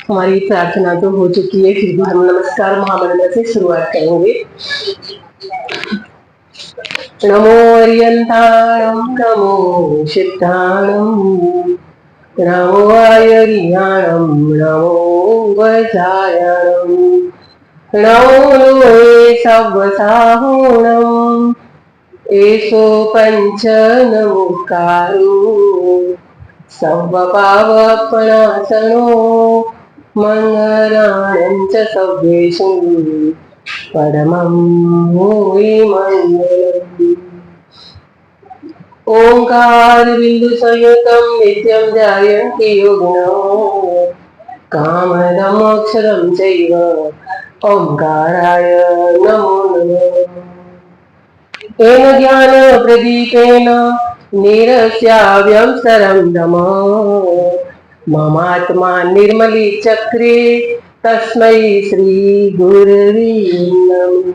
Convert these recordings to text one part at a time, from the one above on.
हमारी प्रार्थना तो हो चुकी है, फिर भी हम नमस्कार महामंडल से शुरुआत करेंगे। नमो अर्यन्ताणं नमो सिद्धाणं नमो आयर्याणं नमो वज्रायणं नमो लोहे सव्वसाहोणम् एषो पंच नमोकारो सव्वपावपणासनो मंगलानं च सव्येषु परमं भूरि मंगलम्। ओंकार बिंदु संयुतं नित्यं ध्यायन्ति योगिनो कामदमोक्षरं चैव ओंकाराय नमो नमः। येन ज्ञान प्रदीपेन निरस्याव्यं सरं दम ममात्मा निर्मली चक्रे तस्मै श्री गुरवे नमः।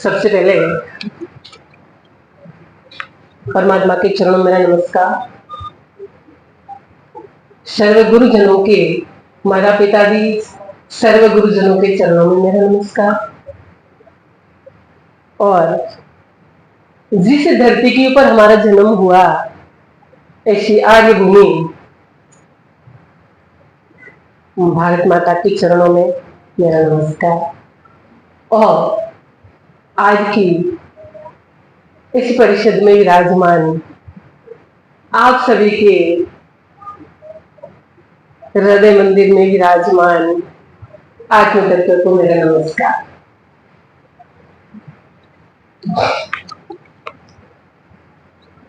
सबसे पहले परमात्मा के चरणों में मेरा नमस्कार। सर्व गुरुजनों के, माता पिता भी सर्व गुरुजनों के चरणों में मेरा नमस्कार। और जिस धरती के ऊपर हमारा जन्म हुआ, ऐसी आर्य भूमि भारत माता के चरणों में मेरा नमस्कार। और आज की इस परिषद में विराजमान आप सभी के हृदय मंदिर में विराजमान आत्म तत्व को मेरा नमस्कार।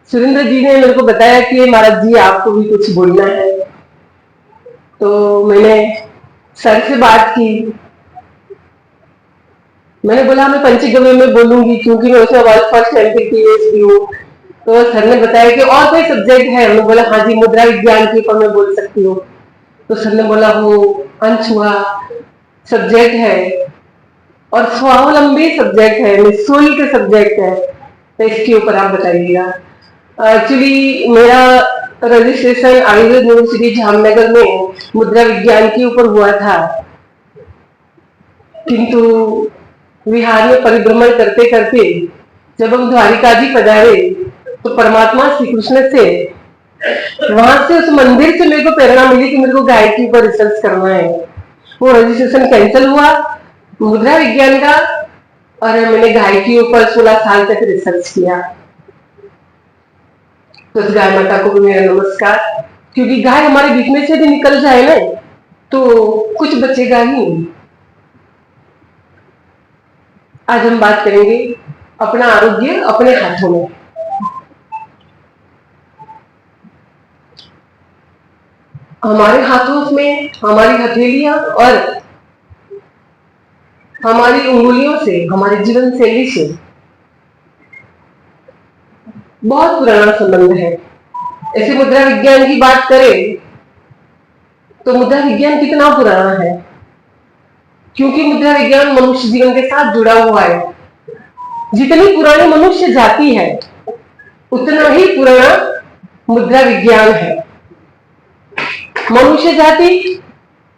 सुरेंद्र जी ने मेरे को बताया कि महाराज जी आपको भी कुछ बोलना है, तो मैंने सर से बात की। मैंने बोला मैं पंचगव्य में बोलूंगी क्योंकि मैं उसमें वर्ल्ड फर्स्ट MPPS भी हूँ। तो सर ने बताया कि और कोई सब्जेक्ट है? मैंने बोला हाँ जी, मुद्रा विज्ञान के ऊपर मैं बोल सकती हूँ। तो सर ने बोला वो अनछुआ सब्जेक्ट है और स्वावलंबी सब्जेक्ट है, निःशुल्क सब्जेक्ट है, तो इसके ऊपर आप बताइएगा। एक्चुअली मेरा रजिस्ट्रेशन आयुर्वेद यूनिवर्सिटी जामनगर में मुद्रा विज्ञान के ऊपर हुआ था, किंतु विहार में परिभ्रमण करते करते जब हम द्वारिका जी पधारे तो परमात्मा श्री कृष्ण से, वहां से उस मंदिर से मेरे को प्रेरणा मिली कि मेरे को गाय के ऊपर रिसर्च करना है। वो रजिस्ट्रेशन कैंसिल हुआ मुद्रा विज्ञान का, और मैंने गाय के ऊपर 16 साल तक रिसर्च किया। तो गाय माता को भी मेरा नमस्कार, क्योंकि गाय हमारे बीच में से भी निकल जाए ना तो कुछ बचेगा ही। आज हम बात करेंगे अपना आरोग्य अपने हाथों में। हमारे हाथों में हमारी हथेलियां और हमारी उंगलियों से, हमारे जीवन शैली से बहुत पुराना संबंध है। ऐसे मुद्रा विज्ञान की बात करें तो मुद्रा विज्ञान कितना पुराना है, क्योंकि मुद्रा विज्ञान मनुष्य जीवन के साथ जुड़ा हुआ है। जितनी पुरानी मनुष्य जाति है उतना ही पुराना मुद्रा विज्ञान है। मनुष्य जाति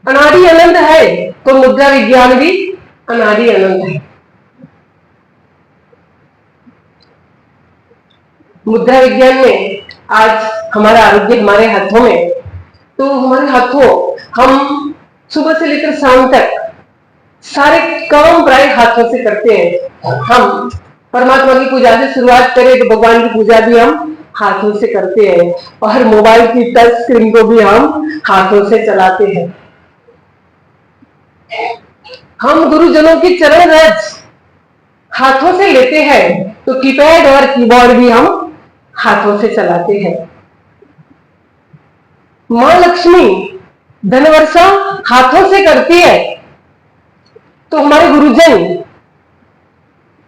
अनादि अनंत है तो मुद्रा विज्ञान भी अनादि अनंत है। मुद्रा विज्ञान में आज हमारा आरोग्य हमारे हाथों में, तो हमारे हाथों हम सुबह से लेकर शाम तक सारे काम प्राय हाथों से करते हैं। हम परमात्मा की पूजा से शुरुआत करें तो भगवान की पूजा भी हम हाथों से करते हैं, और मोबाइल की टच स्क्रीन को भी हम हाथों से चलाते हैं। हम गुरुजनों की चरण रज हाथों से लेते हैं, तो कीपैड और कीबोर्ड भी हम हाथों से चलाते हैं। मां लक्ष्मी धनवर्षा हाथों से करती है, तो हमारे गुरुजन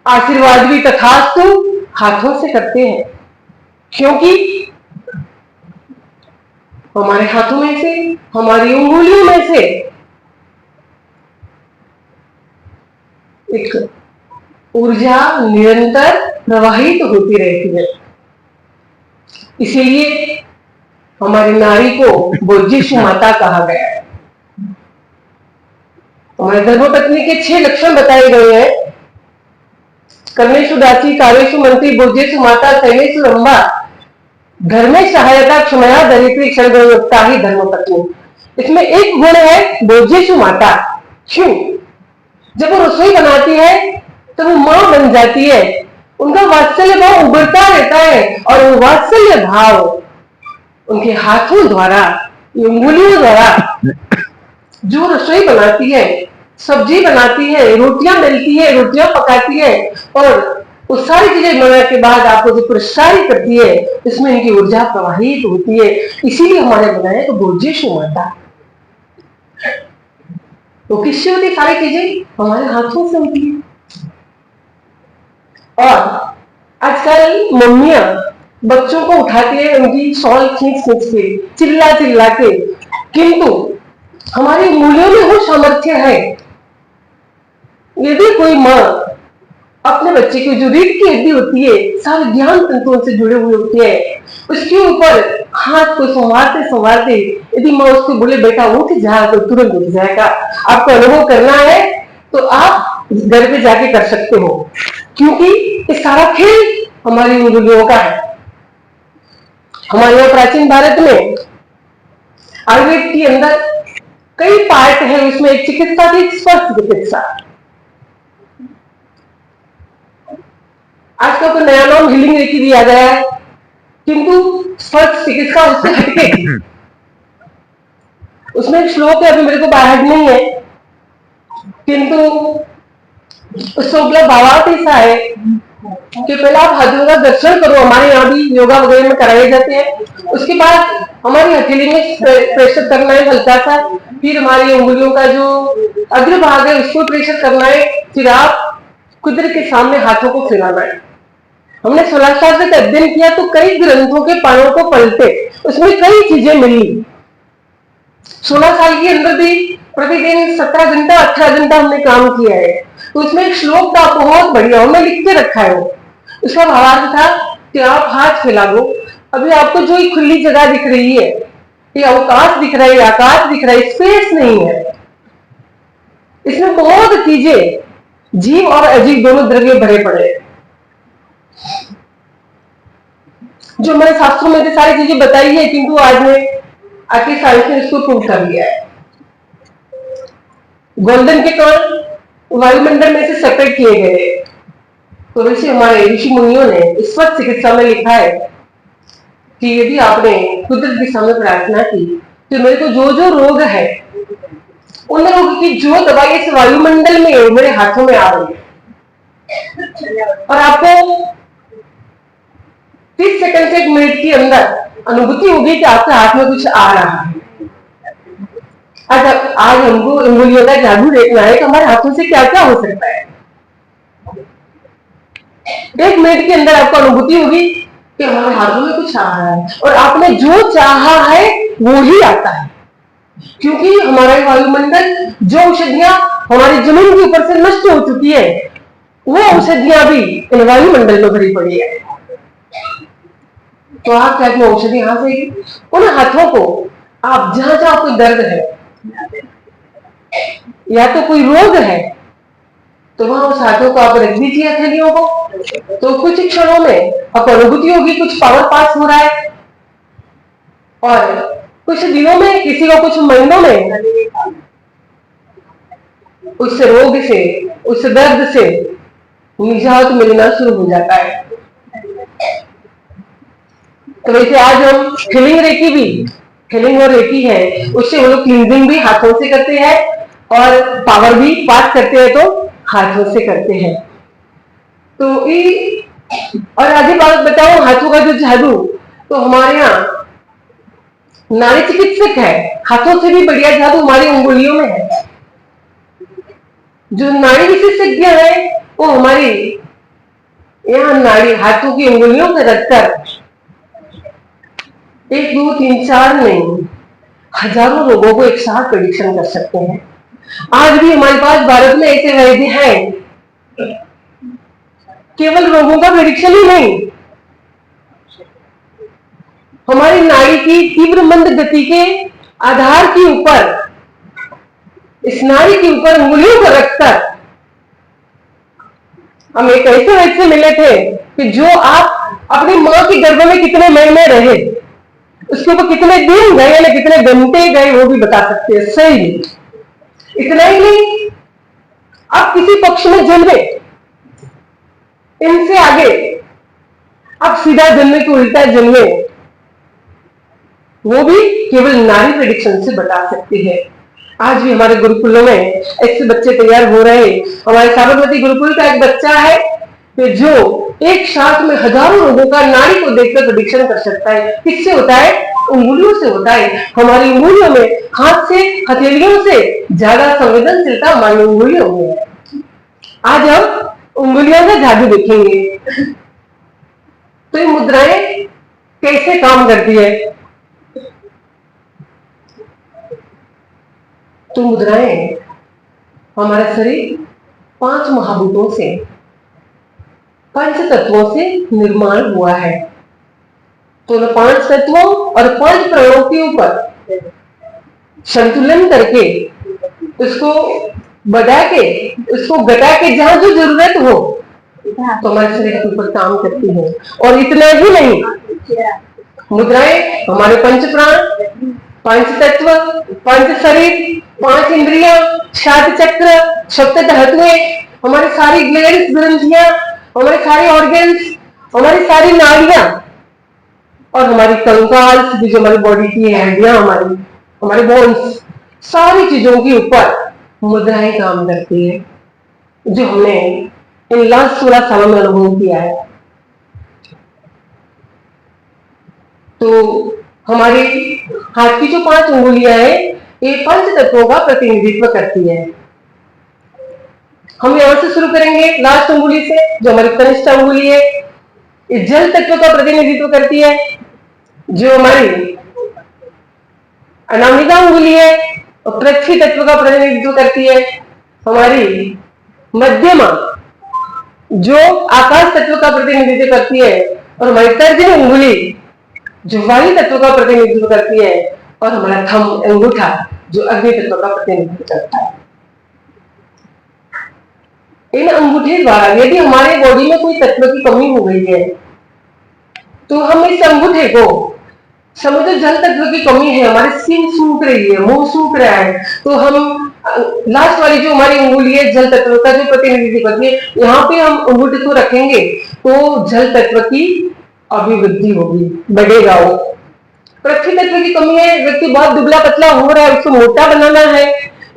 आशीर्वाद भी तथास्तु हाथों से करते हैं, क्योंकि हमारे हाथों में से, हमारी उंगलियों में से एक ऊर्जा निरंतर प्रवाहित होती रहती है। इसीलिए हमारी नारी को भोज्येषु माता कहा गया है। हमारे धर्मपत्नी के 6 लक्षण बताए गए हैं। कर्मेषु दासी, कार्येषु मंत्री, भोज्येषु माता, शयनेषु रंभा, घर में सहायता, क्षमया दरिद्री, क्षणयुक्ता ही धर्मपत्नी। इसमें एक गुण है भोज्येषु माता। क्यों? जब वो रसोई बनाती है तो वो मां बन जाती है, उनका वात्सल्य भाव उभरता रहता है और वो वात्सल्य भाव उनके हाथों द्वारा, उंगलियों द्वारा जो रसोई बनाती है, सब्जी बनाती है, रोटियां मिलती है, रोटियां पकाती है और वो सारी चीजें बनाने के बाद आपको जो प्रसारित करती है, इसमें इनकी ऊर्जा प्रवाहित होती है। इसीलिए हमारे बनाए तो भोज्येषु माता। तो किससे होती सारी चीजें? हमारे हाथों से होती है। और आजकल मम्मियां बच्चों को उठाती है, उनकी शॉल खींच खींच के, चिल्ला चिल्ला के, किंतु हमारी मूल्यों में वो सामर्थ्य है। यदि कोई माँ अपने बच्चे की जो रीढ़ की हड्डी होती है, सारे ज्ञान तंतुओं से जुड़े हुए होते हैं, उसके ऊपर हाथ को संवारते संवारते यदि माँ उसको बोले बेटा उठ जा, तो तुरंत उठ जाएगा। आपको अनुभव करना है तो आप घर पे जाके कर सकते हो, क्योंकि ये सारा खेल हमारी उंगलियों का है। हमारे यहाँ प्राचीन भारत में आयुर्वेद के अंदर कई पार्ट है, उसमें एक चिकित्सा थी स्पर्श चिकित्सा। आजकल तो नया नाम हीलिंग रेकी दिया गया है, किंतु स्पर्श चिकित्सा उससे हटके थी। उसमें एक श्लोक है, अभी मेरे को बाहर नहीं है, किंतु उससे उपलब्ध भावार्थ ऐसा है कि पहले आप हाथों का दर्शन करो। हमारे यहाँ भी योगा वगैरह में कराए जाते हैं। उसके बाद हमारी हथेली में प्रेशर करना है हल्का सा, फिर हमारी उंगलियों का जो अग्र भाग है उसको प्रेशर करना है, फिर आप कुदरत के सामने हाथों को फैलाना है। हमने 16 साल तक अध्ययन किया तो कई ग्रंथों के पानों को पलटे, उसमें कई चीजें मिली। 16 साल के अंदर भी प्रतिदिन 17 घंटा 18 घंटा हमने काम किया है। तो उसमें एक श्लोक था बहुत बढ़िया, हमने लिख के रखा है। वो उसका भावार्थ था कि आप हाथ फैला दो, अभी आपको जो एक खुली जगह दिख रही है, ये अवकाश दिख रहा है, आकाश दिख रहा है, स्पेस नहीं है। इसमें बहुत चीजें जीव और अजीव दोनों द्रव्य भरे पड़े, जो हमारे शास्त्रों में सारी चीजें बताई है, किंतु आज में आखिर साइंस ने इसको प्रूव कर लिया है। गोल्डन के कण वायुमंडल में से सेपरेट किए गए। तो वैसे हमारे ऋषि मुनियों ने स्पर्श चिकित्सा में लिखा है कि यदि आपने कुदरत के सामने प्रार्थना की तो मेरे को जो जो रोग है, उन रोग की जो दवाई इस वायुमंडल में है, मेरे हाथों में आ रही है। और आपको 30 सेकंड से 1 मिनट के अंदर अनुभूति होगी कि आपके हाथ में कुछ आ रहा है। आज हमको उंगलियों का जादू देखना है कि हमारे हाथों से क्या क्या हो सकता है। 1 मिनट के अंदर आपको अनुभूति होगी कि हमारे हाथों में कुछ आ रहा है, और आपने जो चाहा है वो ही आता है। क्योंकि हमारा वायुमंडल, जो औषधियां हमारी जमीन के ऊपर से नष्ट हो चुकी है, वो औषधियां भी इन वायुमंडल में भरी पड़ी है। तो आप क्या औषधि यहां से, उन हाथों को आप जहां जहां कोई दर्द है या तो कोई रोग है, तो वहां उस हाथों को आप रख दीजिए हथेलियों को, तो कुछ क्षणों में आपको अनुभूति होगी कुछ पावर पास हो रहा है। और कुछ दिनों में, किसी को कुछ महीनों में उस रोग से, उस दर्द से निजात मिलना शुरू हो जाता है। तो वैसे आज हम हीलिंग रेकी भी, हीलिंग और रेकी है, उससे हम लोग क्लींजिंग भी हाथों से करते हैं और पावर भी पास करते हैं तो हाथों से करते हैं। तो और आगे बात बताओ हाथों का जो जादू, तो हमारे यहाँ नारी चिकित्सक है, हाथों से भी बढ़िया जादू हमारी उंगलियों में है। जो नारी विशेषज्ञ है वो हमारी यहाँ नाड़ी हाथों की उंगलियों में रखकर 1 2 3 4 नहीं, हजारों रोगों को एक साथ प्रेडिक्शन कर सकते हैं। आज भी हमारे पास भारत में ऐसे वैद्य हैं, केवल रोगों का प्रेडिक्शन ही नहीं, हमारी नाड़ी की तीव्र मंद गति के आधार के ऊपर, इस नाड़ी के ऊपर उंगलियों को रखकर हम एक ऐसे व्यक्ति से मिले थे कि जो आप अपनी मां के गर्भ में कितने महीने रहे, उसके ऊपर कितने दिन गए या कितने घंटे गए वो भी बता सकते हैं। सही, इतना ही नहीं, आप किसी पक्ष में जन्मे, इनसे आगे आप सीधा जन्मे कि उल्टा जन्मे, वो भी केवल नारी प्रेडिक्शन से बता सकती है। आज भी हमारे गुरुकुलों में ऐसे बच्चे तैयार हो रहे हैं। हमारे साबरमती गुरुकुल का एक बच्चा है कि जो एक साथ में हजारों लोगों का नाड़ी को देखकर प्रेडिक्शन कर सकता है। किससे होता है? उंगलियों से होता है। हमारी उंगलियों में, हाथ से, हथेलियों से ज्यादा संवेदनशीलता हमारी उंगलियों में है। आज हम उंगलियों का जादू देखेंगे। तो ये मुद्राएं कैसे काम करती है? तो मुद्राएं, हमारा शरीर 5 महाभूतों से, 5 तत्वों से निर्माण हुआ है। तो 5 तत्वों और 5 प्राणों के ऊपर संतुलन करके, उसको बढ़ा के, उसको घटा के जहां जो जरूरत हो तो हमारे शरीर के ऊपर काम करती है। और इतना ही नहीं, मुद्राएं हमारे 5 प्राण, 5 तत्व, 5 शरीर, 5 इंद्रियां, 7 चक्र, 7 धातुएं, हमारी सारी ग्लैंड्स, ग्रंथियां, हमारे सारे ऑर्गन्स, हमारी सारी नाड़ियां और हमारी कंकाल, जो हमारी बॉडी की हड्डियां, हमारे बोन्स, सारी चीजों के ऊपर मुद्राएं काम करती है, जो हमने इन लास्ट 16 सालों में अनुभव किया है। तो हमारी हाथ की जो 5 उंगलियां हैं, ये 5 तत्वों का प्रतिनिधित्व करती है। हम यहां से शुरू करेंगे लास्ट उंगली से, जो हमारी कनिष्ठ उंगली है। इस जल तत्व का प्रतिनिधित्व करती है। जो हमारी अनामिका उंगली है, और पृथ्वी तत्व का प्रतिनिधित्व करती है। हमारी मध्यमा, जो आकाश तत्व का प्रतिनिधित्व करती है। और हमारी तर्जनी उंगली, जो वायु तत्व का प्रतिनिधित्व करती है। और हमारा थंब, अंगूठा, जो अग्नि तत्व का प्रतिनिधित्व करता है। इन अंगूठे द्वारा यदि हमारे बॉडी में कोई तत्व की कमी हो गई है, तो हम इस अंगूठे को, समझो जल तत्व की कमी है, हमारी स्किन सूख रही है, मुंह सूख रहा है, तो हम लास्ट वाली जो हमारी उंगली है, जल तत्व का जो प्रतिनिधित्व करती है, यहाँ पे हम अंगूठे को रखेंगे तो जल तत्व की अभिवृद्धि होगी, बढ़ेगा वो। पृथ्वी तत्व की कमी है, व्यक्ति बहुत दुबला पतला हो रहा है, उसको मोटा बनाना है,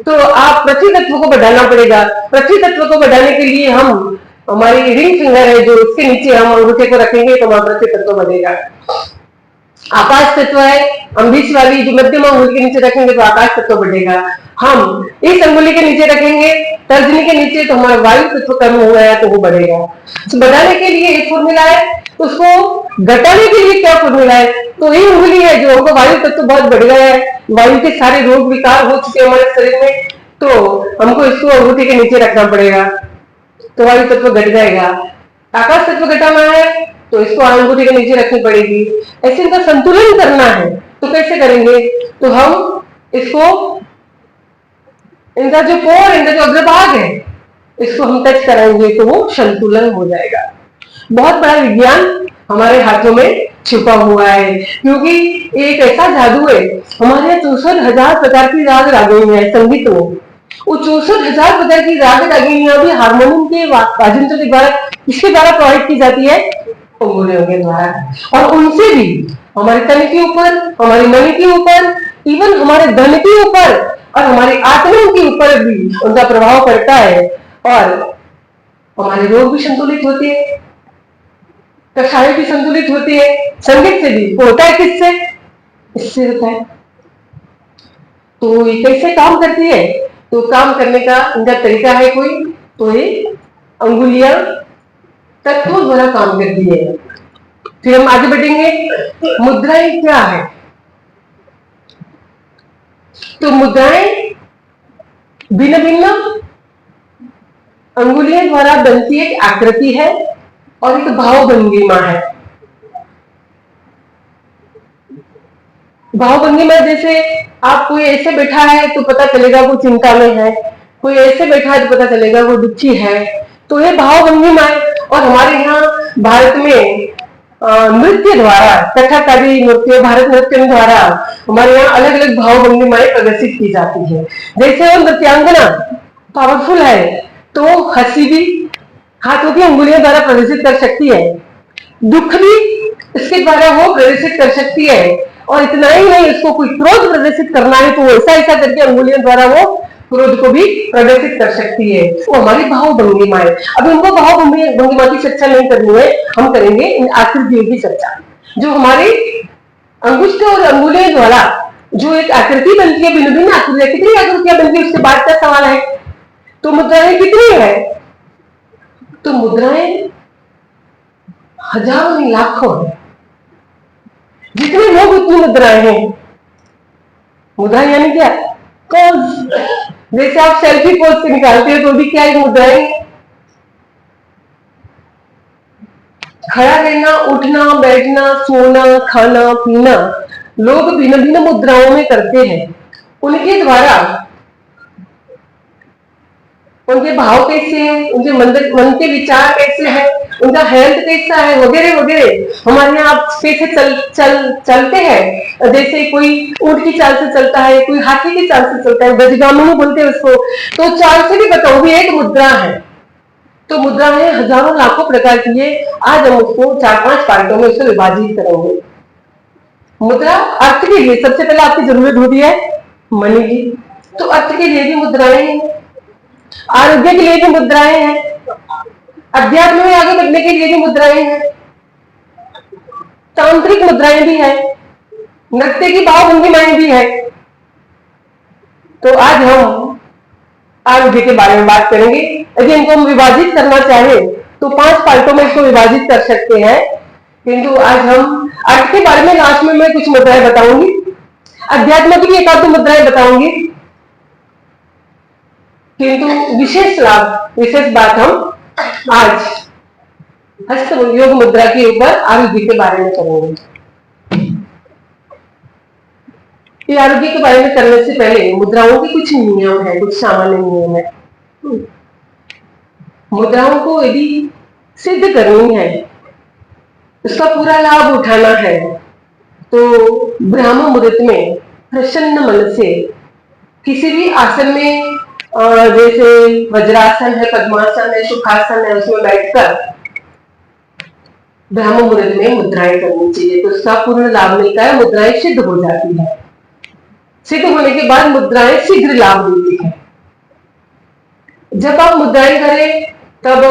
तो आप पृथ्वी तत्व को बढ़ाना पड़ेगा। पृथ्वी तत्व को बढ़ाने के लिए हम, हमारी रिंग फिंगर है जो, उसके नीचे हम अंगूठे को रखेंगे तो हमारा पृथ्वी तत्व बढ़ेगा। आकाश तत्व है, हम बीच वाली जो मध्यमा उंगली के नीचे रखेंगे तो आकाश तत्व बढ़ेगा। हम इस अंगुली के नीचे रखेंगे, तर्जनी के नीचे, तो हमारा वायु तत्व कम हो गया तो वो बढ़ेगा। तो बढ़ाने के लिए एक फॉर्मूला है, उसको घटाने के लिए क्या फॉर्मूला है? तो ये उंगली है जो हमको वायु तत्व बहुत बढ़ गया है, वायु के सारे रोग विकार हो चुके हैं हमारे शरीर में, तो हमको इसको अंगूठे के नीचे रखना पड़ेगा, तो वायु तत्व घट जाएगा। आकाश तत्व घटाना है तो इसको अंगूठे के नीचे रखनी पड़ेगी। ऐसे इनका संतुलन करना है तो कैसे करेंगे? तो हम इसको, इनका जो कोर, इनका जो अग्रभाग है, इसको हम टच कराएंगे तो वो संतुलन हो जाएगा। बहुत बड़ा विज्ञान हमारे हाथों में छुपा हुआ है, क्योंकि एक ऐसा जादू है। हमारे यहाँ 64,000 प्रकार की राग रागिनियां है संगीत में। वो 64,000 प्रकार की राग रागिनियां भी हारमोनियम के वाद्ययंत्र के द्वारा, किसके द्वारा प्रोवाइड की जाती है? उंगलियों के द्वारा। और उनसे भी हमारे तन के ऊपर, हमारे मन के ऊपर, इवन हमारे धन के ऊपर और हमारी आत्मा के ऊपर भी उनका प्रभाव पड़ता है, और हमारे रोग भी संतुलित होते हैं, कषाय भी संतुलित होती है। संगीत से भी होता है, किससे? इससे होता है। तो ये कैसे काम करती है? तो काम करने का इनका तरीका है कोई, तो ये अंगुलियां तत्वों द्वारा काम करती है। फिर हम आगे बढ़ेंगे, मुद्राएं क्या है? तो मुद्राएं भिन्न भिन्न अंगुलियों द्वारा बनती एक आकृति है और एक भाव भंगिमा है। भावभंगी में जैसे आप कोई ऐसे बैठा है तो पता चलेगा वो चिंता में है, कोई ऐसे बैठा है तो पता चलेगा वो दुखी है। तो ये भावभंगी में, और हमारे यहाँ भारत में नृत्य द्वारा, कथकली नृत्य, भारत नृत्य द्वारा हमारे यहाँ अलग अलग भावभंगिमाएं प्रदर्शित की जाती है। जैसे वो नृत्यांगना पावरफुल है तो हंसी भी हाथों की उंगलियों द्वारा प्रदर्शित कर सकती है, दुख भी इसके द्वारा वो प्रदर्शित कर सकती है। और इतना ही नहीं, उसको कोई क्रोध प्रदर्शित करना है तो वो ऐसा ऐसा करके अंगुलियों द्वारा वो क्रोध को भी प्रदर्शित कर सकती है। वो हमारी भावभंगिमा है। अब उनको भावभंगिमा की चर्चा नहीं करनी है, हम करेंगे इन आकृतियों की चर्चा। जो हमारी अंगुष्ठ और अंगुलियों द्वारा जो एक आकृति बनती है, भिन्न भिन्न आकृतियां, कितनी आकृतियां बनती है उसके बाद का सवाल है। तो मुद्राएं कितनी है? तो मुद्राएं हजारों नहीं लाखों है। जितने लोग उतनी मुद्राएं हैं। मुद्राएं यानी क्या? पोज। जैसे आप सेल्फी पोज से निकालते हो तो भी क्या है मुद्राएं? खड़ा रहना, उठना, बैठना, सोना, खाना, पीना लोग भिन्न भिन्न मुद्राओं में करते हैं। उनके द्वारा उनके भाव कैसे हैं, उनके मन के विचार कैसे हैं, उनका हेल्थ कैसा है, वगैरह वगैरह। हमारे यहाँ आप कैसे चलते हैं, जैसे कोई ऊंट की चाल से चलता है, कोई हाथी की चाल से चलता है, गजगामी बोलते हैं उसको। तो चाल से भी बताओ भी एक मुद्रा है। तो मुद्रा है हजारों लाखों प्रकार की है। आज हम उसको 4-5 पार्टों में उसको विभाजित करेंगे। मुद्रा अर्थ के लिए सबसे पहले आपकी जरूरत होती है मनी की, तो अर्थ के लिए भी मुद्राएं हैं, आरोग्य के लिए भी मुद्राएं हैं, अध्यात्म में आगे बढ़ने के लिए भी मुद्राएं हैं, तांत्रिक मुद्राएं भी है, नृत्य की भावभंगिमाएं भी है। तो आज हम आरोग्य के बारे में बात करेंगे। यदि इनको हम विभाजित करना चाहें तो 5 पार्टों में इसको विभाजित कर सकते हैं, किंतु आज हम अर्थ के बारे में लास्ट में मैं कुछ मुद्राएं बताऊंगी, अध्यात्म की भी एक आध मुद्राएं बताऊंगी, किंतु विशेष लाभ, विशेष बात हम आज हस्त योग मुद्रा के ऊपर आरोग्य के बारे में करेंगे। आरोग्य के बारे में करने से पहले मुद्राओं के कुछ नियम है, कुछ सामान्य नियम है। मुद्राओं को यदि सिद्ध करनी है, उसका पूरा लाभ उठाना है, तो ब्राह्म मुहूर्त में प्रसन्न मन से किसी भी आसन में, जैसे वज्रासन है, पद्मासन है, सुखासन है, उसमें बैठकर ब्राह्म मुहूर्त में मुद्राएं करनी चाहिए। तो उसका पूर्ण लाभ मिलता है, मुद्राएं सिद्ध हो जाती है। सिद्ध होने के बाद मुद्राएं शीघ्र लाभ देती है। जब आप मुद्राएं करें तब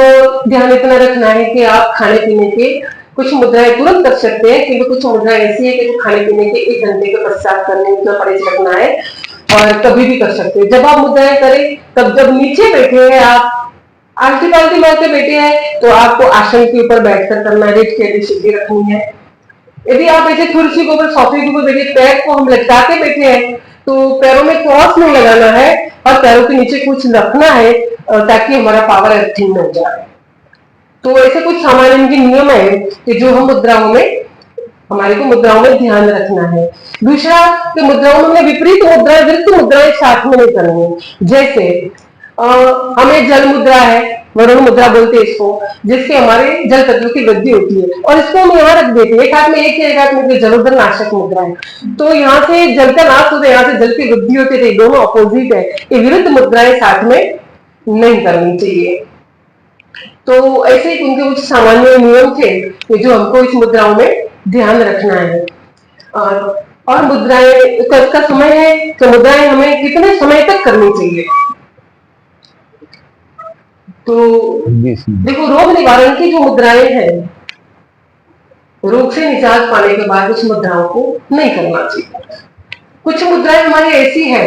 ध्यान इतना रखना है कि आप खाने पीने के कुछ मुद्राएं तुरंत कर सकते हैं, क्योंकि कुछ मुद्राएं ऐसी है कि खाने पीने के 1 घंटे के पश्चात करने का परहेज रखना है, और कभी भी कर सकते हैं। जब आप मुद्राएं करें तब जब नीचे बैठे हैं, आप आलती पालती मार के बैठे हैं, तो आपको आसन के ऊपर बैठकर करना है, रेट की सीधी रखनी है। यदि आप ऐसे कुर्सी के ऊपर, सोफे के ऊपर बैठे, पैर को हम लटका के बैठे हैं, तो पैरों में क्रॉस नहीं लगाना है और पैरों के नीचे कुछ रखना है, ताकि हमारा पावर अर्थिंग हो जाए। तो ऐसे कुछ सामान्य इनके नियम है कि जो हम मुद्राओं में, हमारे को मुद्राओं में ध्यान रखना है। दूसरा कि मुद्राओं में विपरीत मुद्राएं, विरुद्ध मुद्राएं साथ में नहीं करनी। जैसे हमें जल मुद्रा है, वरुण मुद्रा बोलते हैं इसको, जिससे हमारे जल तत्व की वृद्धि होती है, और इसको हम यहाँ रख देते हैं। एक हाथ में एक हाथ में जलोदर नाशक मुद्रा है, तो यहाँ से जल का नाश होता है, यहाँ से जल की वृद्धि होती है। दोनों अपोजिट है, ये विरुद्ध मुद्राएं साथ में नहीं करनी चाहिए। तो ऐसे उनके कुछ सामान्य नियम थे कि जो हमको इस मुद्राओं में ध्यान रखना है। और मुद्राएं, इसका समय है कि मुद्राएं हमें कितने समय तक करनी चाहिए। तो देखो, रोग निवारण की जो मुद्राएं हैं, रोग से निजात पाने के बाद उस मुद्राओं को नहीं करना चाहिए। कुछ मुद्राएं हमारी ऐसी है,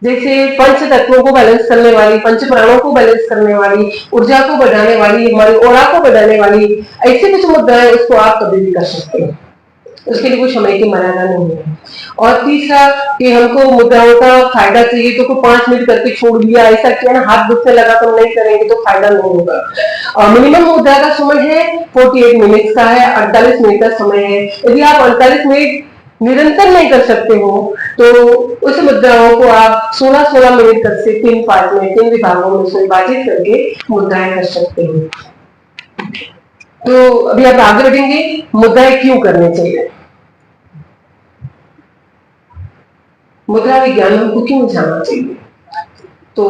जैसे पंच तत्वों को बैलेंस करने वाली, पंच प्राणों को बैलेंस करने वाली, ऊर्जा को बढ़ाने वाली, हमारी ओरा को बढ़ाने वाली, ऐसी कुछ मुद्राएं, उसको आप कभी भी कर सकते हैं, उसके लिए कोई समय की मर्यादा नहीं है। और तीसरा कि हमको मुद्राओं का फायदा चाहिए तो 5 मिनट करके छोड़ दिया, ऐसा किया ना, हाथ दुखने लगा तो नहीं करेंगे तो फायदा नहीं होगा। और मिनिमम मुद्रा का समय है 48 मिनट का है, 48 मिनट का समय है। यदि आप 48 मिनट निरंतर नहीं कर सकते हो तो उस मुद्राओं को आप 16-16 मिनट तक से 3 पार्ट में 3 विभागों में से विभाजित करके मुद्राएं कर सकते हो। तो अभी आप आगे बढ़ेंगे, मुद्राएं क्यों करनी चाहिए, मुद्रा विज्ञान हमको क्यों जानना चाहिए। तो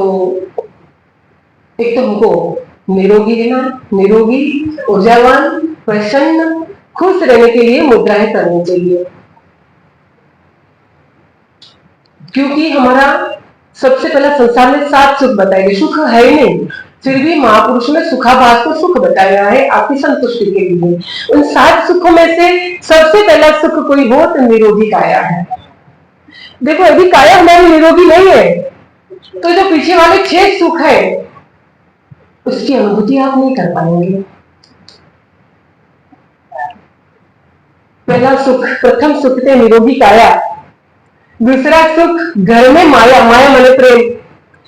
एक तो हमको निरोगी रहना, निरोगी, ऊर्जावान, प्रसन्न, खुश रहने के लिए मुद्राएं करनी चाहिए। क्योंकि हमारा सबसे पहला संसार में 7 सुख बताए गए, सुख है ही नहीं, फिर भी महापुरुष ने सुखाभास को सुख बताया है आपकी संतुष्टि के लिए। उन 7 सुखों में से सबसे पहला सुख कोई हो तो निरोगी काया है। देखो अभी काया हमारी निरोगी नहीं है तो जो पीछे वाले 6 सुख है उसकी अनुभूति आप नहीं कर पाएंगे। पहला सुख, प्रथम सुख थे निरोगी काया, दूसरा सुख घर में माया, माया मने प्रेम,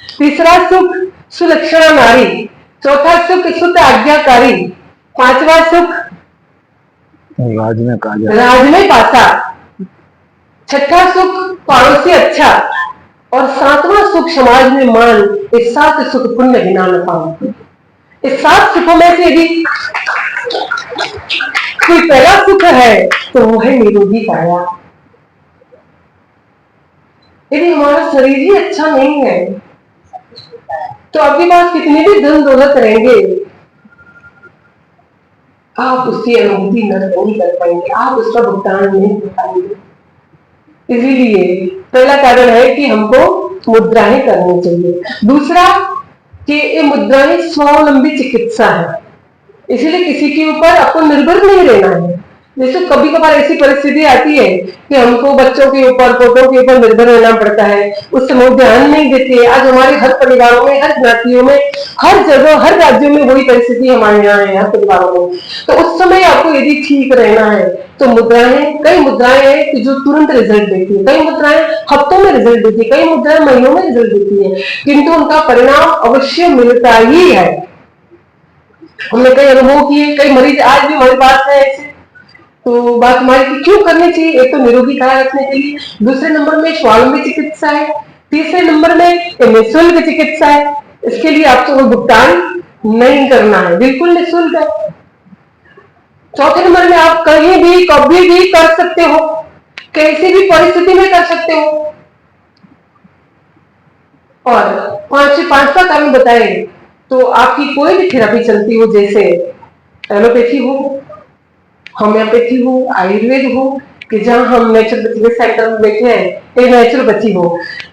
तीसरा सुख सुलक्षणा नारी, चौथा सुख शुद्ध आज्ञाकारी, पांचवा सुख राज में पासा, छठा सुख पड़ोसी अच्छा और 7वां सुख समाज में मान। इस 7 सुख पुण्य बिना न पाओ। इस 7 सुखों में से यदि कोई पहला सुख है तो वो है निरोगी काया। यदि हमारा शरीर ही अच्छा नहीं है तो आपके पास कितनी भी धन दौलत रहेंगे आप उसकी अनुभूति नहीं कर पाएंगे, आप उसका भुगतान नहीं कर पाएंगे। इसीलिए पहला कारण है कि हमको मुद्राएं करनी चाहिए। दूसरा कि ये मुद्राएं स्वावलंबी चिकित्सा है, इसीलिए किसी के ऊपर आपको निर्भर नहीं रहना है। जैसे कभी कभार ऐसी परिस्थिति आती है कि हमको बच्चों के ऊपर, पोतों के ऊपर निर्भर रहना पड़ता है, उस समय ध्यान नहीं देते। आज हमारे हर परिवारों में, हर ज्ञातियों में, हर जगह, हर राज्यों में वही परिस्थिति हमारे यहाँ है, हर परिवारों में। तो उस समय आपको यदि ठीक रहना है तो मुद्राएं, कई मुद्राएं हैं कि जो तुरंत रिजल्ट देती है, कई मुद्राएं हफ्तों में रिजल्ट देती है, कई मुद्राएं महीनों में रिजल्ट देती है, किंतु उनका परिणाम अवश्य मिलता ही है। हमने कई अनुभव किए, कई मरीज आज भी हमारे पास है। तो बात हमारी क्यों करनी चाहिए, एक तो निरोगी काया रखने के लिए, दूसरे नंबर में स्वावलंबी चिकित्सा है, तीसरे नंबर में निःशुल्क चिकित्सा है। इसके लिए आपको कोई भुगतान नहीं करना है, बिल्कुल निःशुल्क है। चौथे नंबर में आप कहीं भी कभी भी कर सकते हो, कैसी भी परिस्थिति में कर सकते हो। और पांचवा कारण बताए तो आपकी कोई भी थेरेपी चलती हो, जैसे एलोपैथी हो, होम्योपैथी हो, आयुर्वेद हो, कि जहां हम नेचुरोपैथी सेंटर में बैठे हैं, नेचुरोपैथी हो,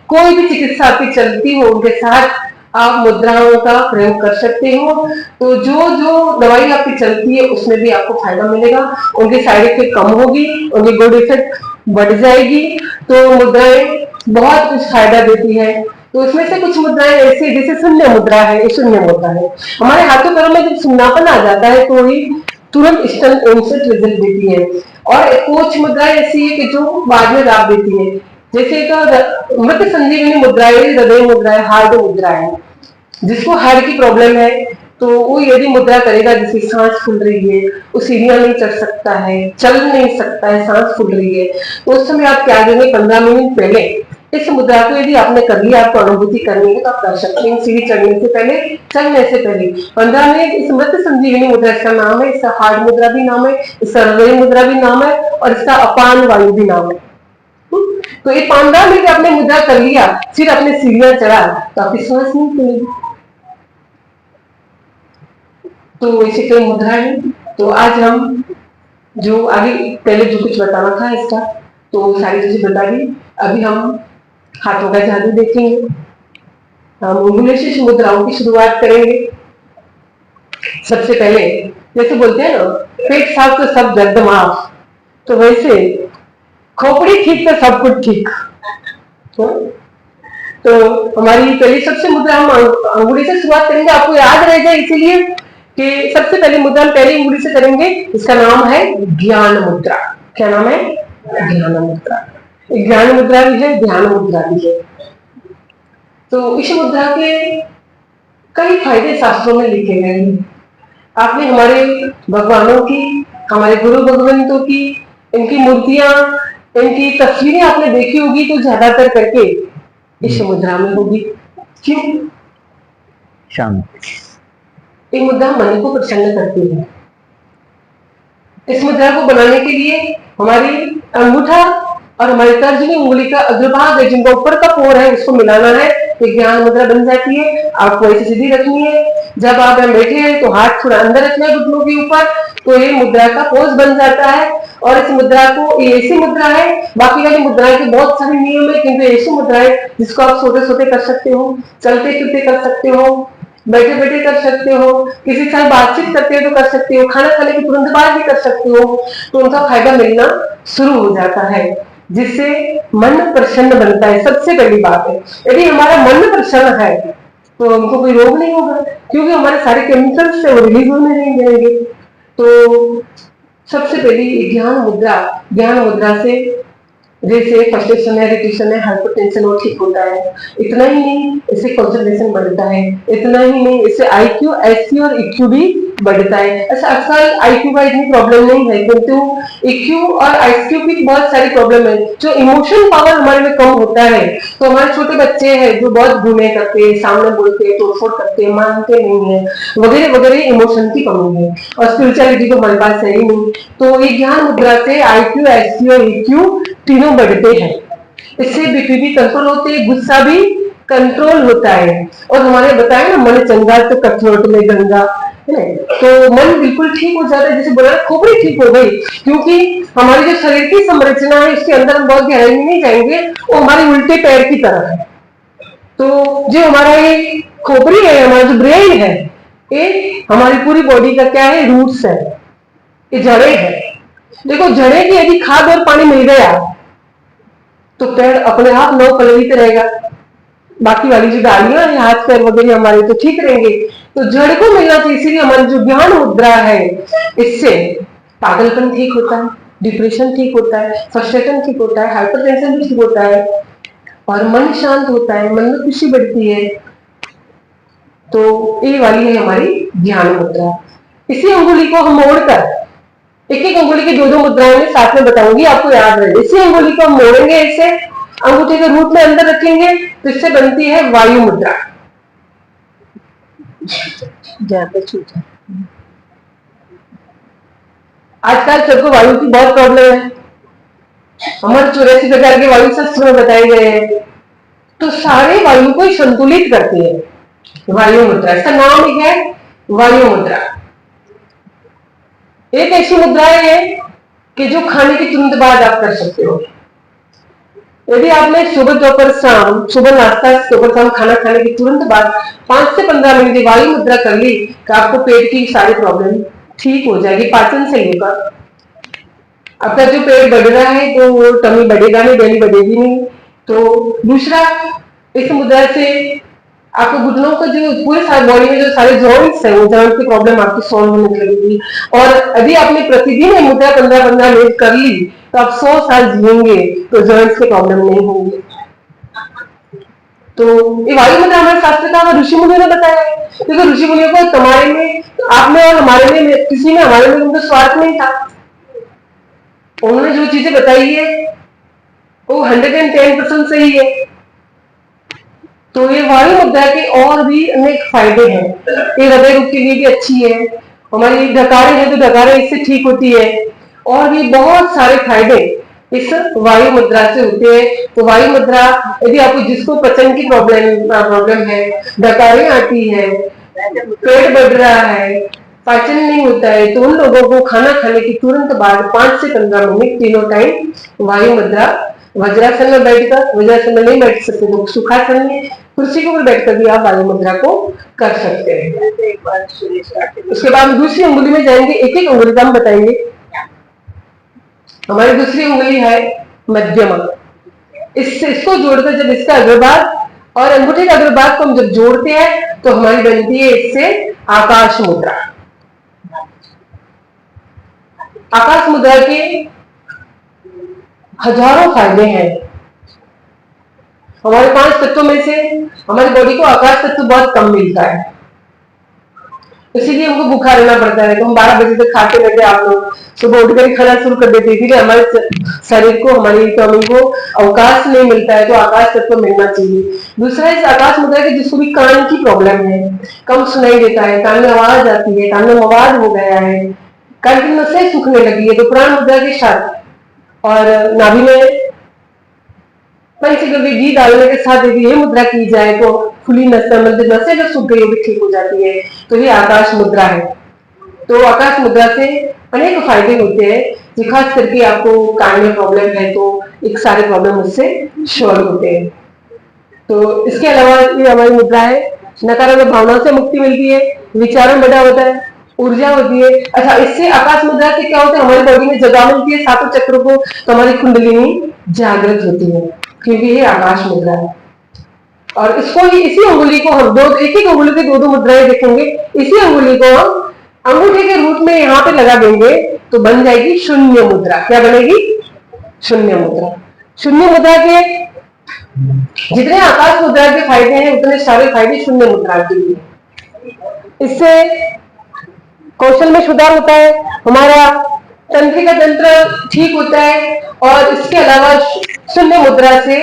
कोई भी चिकित्सा आपकी चलती हो, उनके साथ आप मुद्राओं का प्रयोग कर सकते हो। तो जो जो दवाई आपकी चलती है उसमें भी आपको फायदा मिलेगा, उनकी साइड इफेक्ट कम होगी, उनकी गुड इफेक्ट बढ़ जाएगी। तो मुद्राएं बहुत कुछ फायदा देती है। तो इसमें से कुछ मुद्राएं ऐसी, जैसे शून्य मुद्रा है, ये शून्य होता है, हमारे हाथों पैरों में जब सुन्नापन आ जाता है तो ही तुरंत इंस्टेंट रिजल्ट देती है। और कुछ मुद्राएं ऐसी है कि जो बाद में लाभ देती है, जैसे तो मृत संजीवनी मुद्राएं, हृदय मुद्राएं, हार्ट मुद्राएं। जिसको हार्ट की प्रॉब्लम है तो वो यदि मुद्रा करेगा, जैसे सांस फूल रही है, वो सीढ़ियां नहीं चढ़ सकता है, चल नहीं सकता है, सांस फूल रही है, तो उस समय आप क्या करेंगे, 15 मिनट पहले इस मुद्रा को यदि आपने कर लिया, आपको अनुभूति करनी है तो आप कर सकते हैं। सीढ़ी चढ़ने से पहले, चलने से पहले 15 मिनट इस मृत संजीवनी मुद्रा, इसका नाम है, इसका हार्ट मुद्रा भी नाम है, इसका हृदय मुद्रा भी नाम है, और इसका अपान वायु भी नाम है। तो ये 15 मिनट आपने मुद्रा कर लिया, फिर आपने सीढ़ियां चढ़ा तो आपकी सांस नहीं खुलेगी। तो ऐसे कई मुद्रा है। तो आज हम जो आगे पहले जो कुछ बताना था इसका, तो सारी चीजें बता दी। अभी हम हाथों का जादू देखेंगे, हम उंगलियों से मुद्राओं की शुरुआत करेंगे। सबसे पहले जैसे बोलते हैं ना, पेट साफ तो सब दर्द माफ, तो वैसे खोपड़ी ठीक तो सब कुछ ठीक। तो हमारी पहली सबसे मुद्रा हम अंगुली से शुरुआत करेंगे, आपको याद रह जाए इसीलिए कि सबसे पहली मुद्रा हम पहली उंगली से करेंगे। इसका नाम है ज्ञान मुद्रा। क्या नाम है? ज्ञान मुद्रा। ज्ञान मुद्रा भी है, ध्यान मुद्रा भी है। तो इस मुद्रा के कई फायदे शास्त्रों में लिखे गए हैं। आपने हमारे भगवानों की, हमारे गुरु भगवंतों की, इनकी मूर्तियां, इनकी तस्वीरें आपने देखी होगी तो ज्यादातर करके इस मुद्रा में होगी। क्यों? शांत। ये मुद्रा मन को प्रसन्न करती है। इस मुद्रा को बनाने के लिए हमारी अंगूठा और हमारी तर्जनी उंगली का अग्रभाग है, जिनका ऊपर का पोर है, उसको मिलाना है, तो ज्ञान मुद्रा बन जाती है। आपको ऐसे सीधी रखनी है। जब आप यहाँ बैठे हैं तो हाथ थोड़ा अंदर रखना है घुटनों के ऊपर, तो ये मुद्रा का पोज बन जाता है। और इस मुद्रा को, ये ऐसी मुद्रा है, बाकी वाली मुद्राएं के बहुत सारे नियम है, किंतु ऐसी मुद्रा है जिसको आप सोते सोते कर सकते हो, चलते फिरते कर सकते हो, बैठे बैठे कर सकते हो, किसी के साथ बातचीत करते हो तो कर सकते हो, खाना खाने के तुरंत बाद भी कर सकते हो, तो उनका फायदा मिलना शुरू हो जाता है, जिससे मन प्रसन्न बनता है। सबसे पहली बात है, यदि हमारा मन प्रसन्न है तो हमको कोई रोग नहीं होगा, क्योंकि हमारे सारे केमिकल्स से वो रिलीज होने नहीं जाएंगे। तो सबसे पहली ज्ञान मुद्रा से जैसे फ्रस्ट्रेशन है, इरिटेशन है, हाइपरटेंशन वो ठीक होता है। इतना ही नहीं, इससे कंसंट्रेशन बढ़ता है। इतना ही नहीं, इससे आईक्यू, एसक्यू और ईक्यू भी बढ़ता है। ऐसा अक्सर आईक्यू का इतनी प्रॉब्लम नहीं है, किंतु ईक्यू और एसक्यू की बहुत सारी प्रॉब्लम है। जो इमोशन पावर हमारे में कम होता है, तो हमारे छोटे बच्चे हैं जो बहुत गुने करते हैं, सामने बोलते हैं, तोड़फोड़ करते हैं, मानते नहीं है, वगैरह वगैरह, इमोशन की कमी है। और स्पिरिचुअलिटी तो हमारे पास है ही नहीं। तो ये ज्ञान मुद्रा से आईक्यू, एसक्यू और ईक्यू तीनों बढ़ते हैं। इससे बीपी भी कंट्रोल होते हैं, गुस्सा भी कंट्रोल होता है। और हमारे बताया ना, मन चंगा तो कठोर में गंगा, है तो मन बिल्कुल ठीक हो जाता है। जैसे बोला खोपड़ी ठीक हो गई, क्योंकि हमारी जो शरीर की संरचना है उसके अंदर हम बहुत गहराई में नहीं जाएंगे, वो हमारे उल्टे पैर की तरह है। तो जो हमारा ये खोपड़ी है, हमारा जो ब्रेन है, ये हमारी पूरी बॉडी का क्या है, रूट्स है, ये जड़ें है। देखो, जड़ें की यदि खाद और पानी मिल गया तो पेड़ अपने आप नौ पलवित रहेगा। बाकी वाली जो डालियां हैं, हाथ पैर वगैरह हमारे, तो ठीक रहेंगे। तो जड़ को मिलना चाहिए। इसीलिए हमारी जो ज्ञान मुद्रा है, इससे पागलपन ठीक होता है, डिप्रेशन ठीक होता है, फ्रस्ट्रेशन ठीक होता है, हाइपरटेंशन भी ठीक होता है, और मन शांत होता है, मन में खुशी बढ़ती है। तो ये वाली है हमारी ज्ञान मुद्रा। इसी अंगुली को हम मोड़कर, एक एक अंगुली की दो दो मुद्राएं में साथ में बताऊंगी, आपको याद रहे। इसी अंगुली को हम मोड़ेंगे, इसे अंगूठे के रूट में अंदर रखेंगे, तो इससे बनती है वायु मुद्रा। आजकल सबको वायु की बहुत प्रॉब्लम है। हमारे 84 प्रकार के वायु शस्त्र में बताए गए हैं, तो सारे वायु को संतुलित करती है वायु मुद्रा। इसका नाम एक है वायु मुद्रा। एक ऐसी मुद्रा है कि जो खाने के तुरंत बाद आप कर सकते हो। यदि आपने सुबह दोपहर शाम, सुबह नाश्ता, दोपहर शाम खाना खाने के तुरंत बाद 5 से 15 मिनट वायु मुद्रा कर ली, तो आपको पेट की सारी प्रॉब्लम ठीक हो जाएगी, पाचन से लेकर। आपका जो पेट बढ़ रहा है तो वो टमी बढ़ेगा नहीं, बेली बढ़ेगी नहीं। तो दूसरा, इस मुद्रा से आपको घुटनों का जो पूरे सारे बॉडी में जो सारे जॉइंट्स है, वो जॉइंट की प्रॉब्लम आपकी सॉल्व होने लगेगी। और यदि आपने प्रतिदिन ये मुद्रा 15-15 मिनट कर ली, तो आप 100 साल जिएंगे, तो जॉइंट्स की प्रॉब्लम नहीं होंगी। तो ये वायु मुद्रा हमारे शास्त्र का ऋषि मुनियों ने बताया है। देखो, ऋषि मुनियों को तुम्हारे में, आप में और हमारे में, किसी में हमारे में उनका स्वार्थ नहीं था। उन्होंने जो चीजें बताई है वो 110% सही है। तो ये वायु मुद्रा के और भी अनेक फायदे हैं। ये हृदय रोग के लिए भी अच्छी है। हमारी डकारें हैं तो डकारें इससे ठीक होती है। और भी बहुत सारे फायदे इस वायु मुद्रा से होते हैं। तो वायु मुद्रा, यदि आपको, जिसको पचन की प्रॉब्लम है, डकारें आती है, पेट बढ़ रहा है, पाचन नहीं होता है, तो उन लोगों को खाना खाने के तुरंत बाद 5 से 15 मिनट तीनों टाइम वायु मुद्रा, वज्रासन में बैठकर, वज्रासन में नहीं बैठ सकते तो सुखासन में, कुर्सी के ऊपर बैठकर भी आप वायु मुद्रा को कर सकते हैं। उसके बाद दूसरी उंगली में जाएंगे, एक एक उंगली का हम बताएंगे। हमारी दूसरी उंगली है मध्यमा। इसको जोड़कर जब इसका अग्रभाग और अंगूठे का अग्रभाग को हम जब जोड़ते हैं, तो हमारी बनती है इससे आकाश मुद्रा। आकाश मुद्रा के हजारों फायदे हैं। हमारे 5 तत्वों में से हमारी बॉडी को आकाश तत्व बहुत कम मिलता है। इसीलिए हमको भूखा रहना पड़ता है। तो हम 12 बजे तक खाते रहते आप लोग, सुबह उठकर खाना शुरू कर देते हैं। फिर हमारे शरीर को, हमारी टमी को अवकाश नहीं मिलता है, तो आकाश तत्व मिलना चाहिए। दूसरा, इस आकाश मुद्रा के जिसको भी कान की प्रॉब्लम है, कम सुनाई देता है, कान में आवाज आती है, कान में मवाद हो गया है, कान की नसें सूखने लगी है, तो प्राण मुद्रा के साथ और नाभि में पंचगव्य घी डालने के साथ यदि ये मुद्रा की जाए तो खुली नसें, मतलब नसें जो सूख गई वो भी ठीक हो जाती है। तो ये आकाश मुद्रा है। तो आकाश मुद्रा से अनेक फायदे होते हैं, जो खास करके आपको कान में प्रॉब्लम है तो एक सारे प्रॉब्लम उससे सॉल्व होते हैं। तो इसके अलावा ये हमारी मुद्रा है, नकारात्मक भावनाओं से मुक्ति मिलती है, विचारण बढ़ा होता है, ऊर्जा होती है। अच्छा, इससे आकाश मुद्रा से क्या होता है, हमारी बॉडी में जगह मिलती है सातों चक्रों को, तो हमारी कुंडलिनी जागृत होती है, क्योंकि ये आकाश मुद्रा है। और इसको ही, इसी अंगुली को हम एक एक अंगुली की दो मुद्राएं देखेंगे। इसी अंगुली को हम अंगूठे के रूप में यहाँ पे लगा देंगे तो बन जाएगी शून्य मुद्रा। क्या बनेगी? शून्य मुद्रा। शून्य मुद्रा के जितने आकाश मुद्रा के फायदे हैं उतने सारे फायदे शून्य मुद्रा के लिए। इससे कौशल में सुधार होता है, हमारा तंत्रिका तंत्र ठीक होता है। और इसके अलावा शून्य मुद्रा से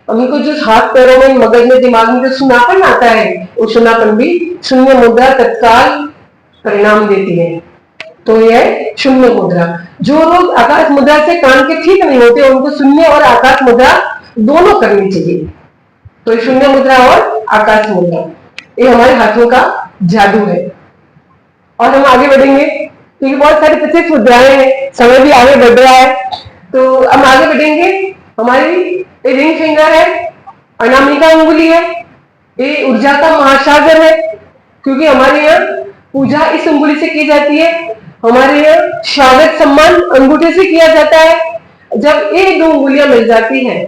हमको जो हाथ पैरों में, मगज में, दिमाग में जो सुनापन आता है, वो सुनापन भी शून्य मुद्रा तत्काल परिणाम देती है। तो यह शून्य मुद्रा। जो लोग आकाश मुद्रा से कान के ठीक नहीं होते उनको शून्य और आकाश मुद्रा दोनों करनी चाहिए। तो शून्य मुद्रा और आकाश मुद्रा ये हमारे हाथों का जादू है। और हम आगे बढ़ेंगे क्योंकि बहुत सारी 25 मुद्राएं हैं, समय भी आगे बढ़ रहा है, तो हम आगे बढ़ेंगे। हमारी रिंग फिंगर है, अनामिका अंगुली है, ये ऊर्जा का महासागर है, क्योंकि हमारे यहाँ पूजा इस अंगुली से की जाती है। हमारे यहाँ स्वागत सम्मान अंगूठे से किया जाता है। जब ये दो अंगुलियां मिल जाती हैं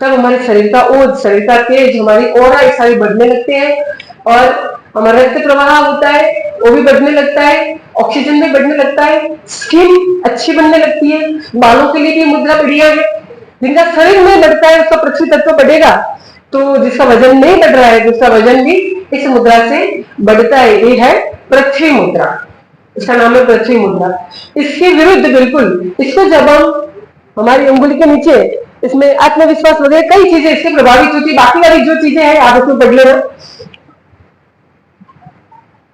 तब हमारे शरीर का ओज, शरीर का तेज, हमारी ओरा ये सारे बढ़ने लगते हैं और हमारा रक्त प्रवाह होता है वो भी बढ़ने लगता है, ऑक्सीजन भी बढ़ने लगता है, स्किन अच्छी बनने लगती है। बालों के लिए भी मुद्रा बढ़िया है। जिनका शरीर में बढ़ता है उसका पृथ्वी तत्व बढ़ेगा, तो जिसका वजन नहीं बढ़ रहा है उसका वजन भी इस मुद्रा से बढ़ता है। ये है पृथ्वी मुद्रा, इसका नाम है पृथ्वी मुद्रा। इसके विरुद्ध बिल्कुल, इसको जब हम हमारी उंगली के नीचे, इसमें आत्मविश्वास वगैरह कई चीजें इससे प्रभावित होती है। बाकी वाली जो चीजें हैं आप इसमें पढ़ लेना।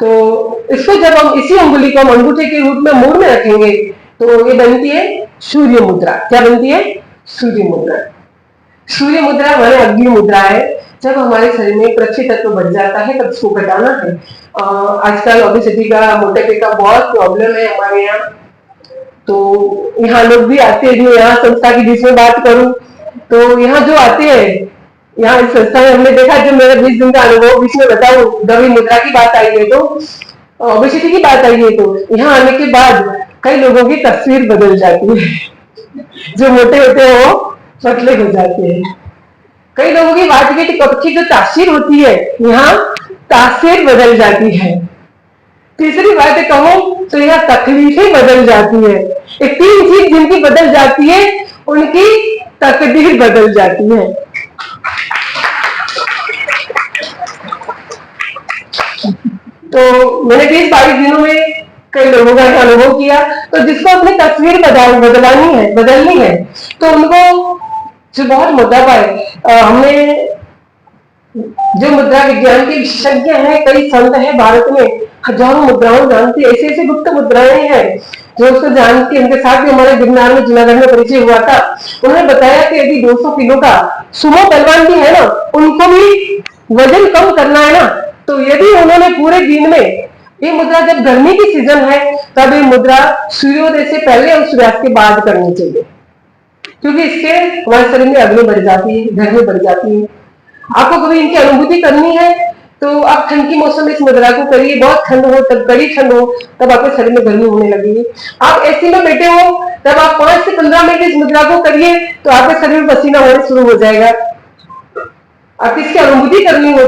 तो इसको जब हम इसी अंगुली को हम अंगूठे के रूप में मूड में रखेंगे तो ये बनती है सूर्य मुद्रा। क्या बनती है? सूर्य मुद्रा। सूर्य मुद्रा हमारे अग्नि मुद्रा है। जब हमारे शरीर में पृथ्वी तत्व बढ़ जाता है तब इसको घटाना है। आजकल ओबेसिटी का, मोटापे का बहुत प्रॉब्लम है हमारे यहाँ, तो यहाँ लोग भी आते हैं। जो यहाँ संस्था की जिसमें बात करूं तो यहाँ जो आते हैं, यहाँ इस संस्था में हमने देखा, जो मेरा 20 दिन का अनुभव बीच में बताऊं, गवी मुद्रा की बात आई है तो ओबेसिटी की बात आई है, तो यहाँ आने के बाद कई लोगों की तस्वीर बदल जाती है। जो मोटे होते हैं वो पतले हो जाते हैं। कई लोगों की बात की जो तासीर होती है यहाँ तासीर बदल जाती है। तीसरी बात कहूं तो यहाँ तकलीफें बदल जाती है। ये 3 चीज जिनकी बदल जाती है उनकी तकदीर बदल जाती है। तो मैंने 20-22 दिनों में कई लोगों का अनुभव किया। तो जिसको अपनी तस्वीर बदलनी है तो उनको जो बहुत मुद्दा पाए, हमने जो मुद्रा विज्ञान के विशेषज्ञ हैं, कई संत हैं भारत में, हजारों मुद्राओं जानते, ऐसे ऐसे गुप्त मुद्राएं हैं जो उसको जानती। उनके साथ भी हमारे गिरनार में, जूनागढ़ में परिचय हुआ था। उन्होंने बताया कि यदि 200 किलो का सुमो पहलवान भी है ना, उनको भी वजन कम करना है ना, तो यदि उन्होंने पूरे दिन में ये मुद्रा, जब गर्मी की सीजन है तब ये मुद्रा सूर्योदय से पहले और सूर्यास्त के बाद करनी चाहिए, क्योंकि इसके हमारे शरीर में अग्नि बढ़ जाती है, गर्मी बढ़ जाती है। आपको कभी इनकी अनुभूति करनी है तो आप ठंड की मौसम में इस मुद्रा को करिए। बहुत ठंड हो, तब कड़ी ठंड हो, तब आपके शरीर में गर्मी होने लगेगी। आप एसी में बैठे हो तब आप 5 से 15 मिनट इस मुद्रा को करिए तो आपके शरीर में पसीना होना शुरू हो जाएगा। आप इसकी अनुभूति करनी हो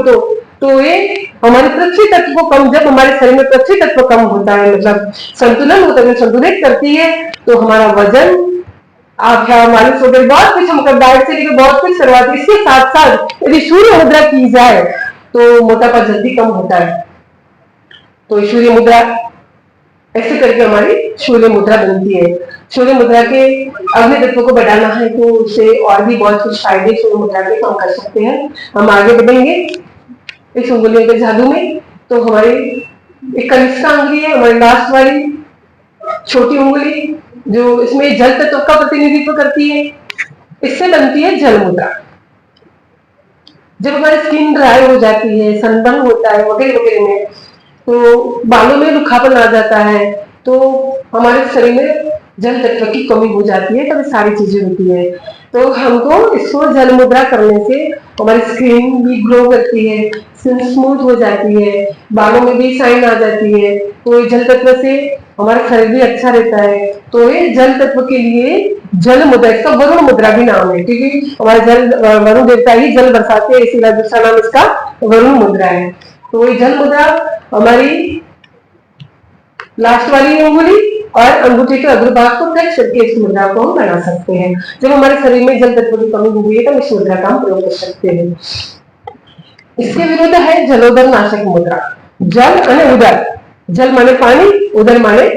तो ये हमारे पृथ्वी तत्व को कम, जब हमारे शरीर में पृथ्वी तत्व कम होता है, मतलब संतुलन होता है, संतुलित करती है, तो हमारा वजन, आप मालिश वगैरह बहुत कुछ, हम डाइट से लेकर बहुत कुछ करवाते हैं। इसके साथ साथ यदि सूर्य मुद्रा की जाए तो मोटापा जल्दी कम होता है। तो सूर्य मुद्रा ऐसे करके हमारी सूर्य मुद्रा बनती है। सूर्य मुद्रा के अग्नि तत्व को बढ़ाना है तो उससे और भी बहुत कुछ फायदे सूर्य मुद्रा के हम कर सकते हैं। हम आगे बढ़ेंगे इस उंगलियों के जादू में। तो हमारी एक कनिष्ठा उंगली है, हमारी लास्ट वाली छोटी उंगली, जो इसमें जल तत्व का प्रतिनिधित्व करती है। इससे बनती है जल मुद्रा। जब हमारी स्किन ड्राई हो जाती है, सनबर्न होता है वगैरह वगैरह में, तो बालों में रुखापन आ जाता है, तो हमारे शरीर में जल तत्व की कमी हो जाती है, तब सारी चीजें होती है। तो हमको इसको जल मुद्रा करने से हमारी स्किन भी ग्लो करती है, स्किन स्मूथ हो जाती है, बालों में भी शाइन आ जाती है। तो ये जल तत्व से हमारा शरीर भी अच्छा रहता है। तो ये जल तत्व के लिए जल मुद्रा, इसका वरुण मुद्रा भी नाम है, क्योंकि हमारे जल वरुण देवता ही जल बरसाते हैं, इसीलिए दूसरा नाम इसका वरुण मुद्रा है। तो ये जल मुद्रा हमारी लास्ट वाली उंगली और अंगूठे के अग्रभाग को टच करके इस मुद्रा को हम बना सकते हैं। जब हमारे शरीर में जल तत्व की कमी हुई है तो इस मुद्रा का हम प्रयोग कर सकते हैं। इसके विरुद्ध है जलोदर नाशक मुद्रा। जल और उदर, जल माने पानी, उदर माने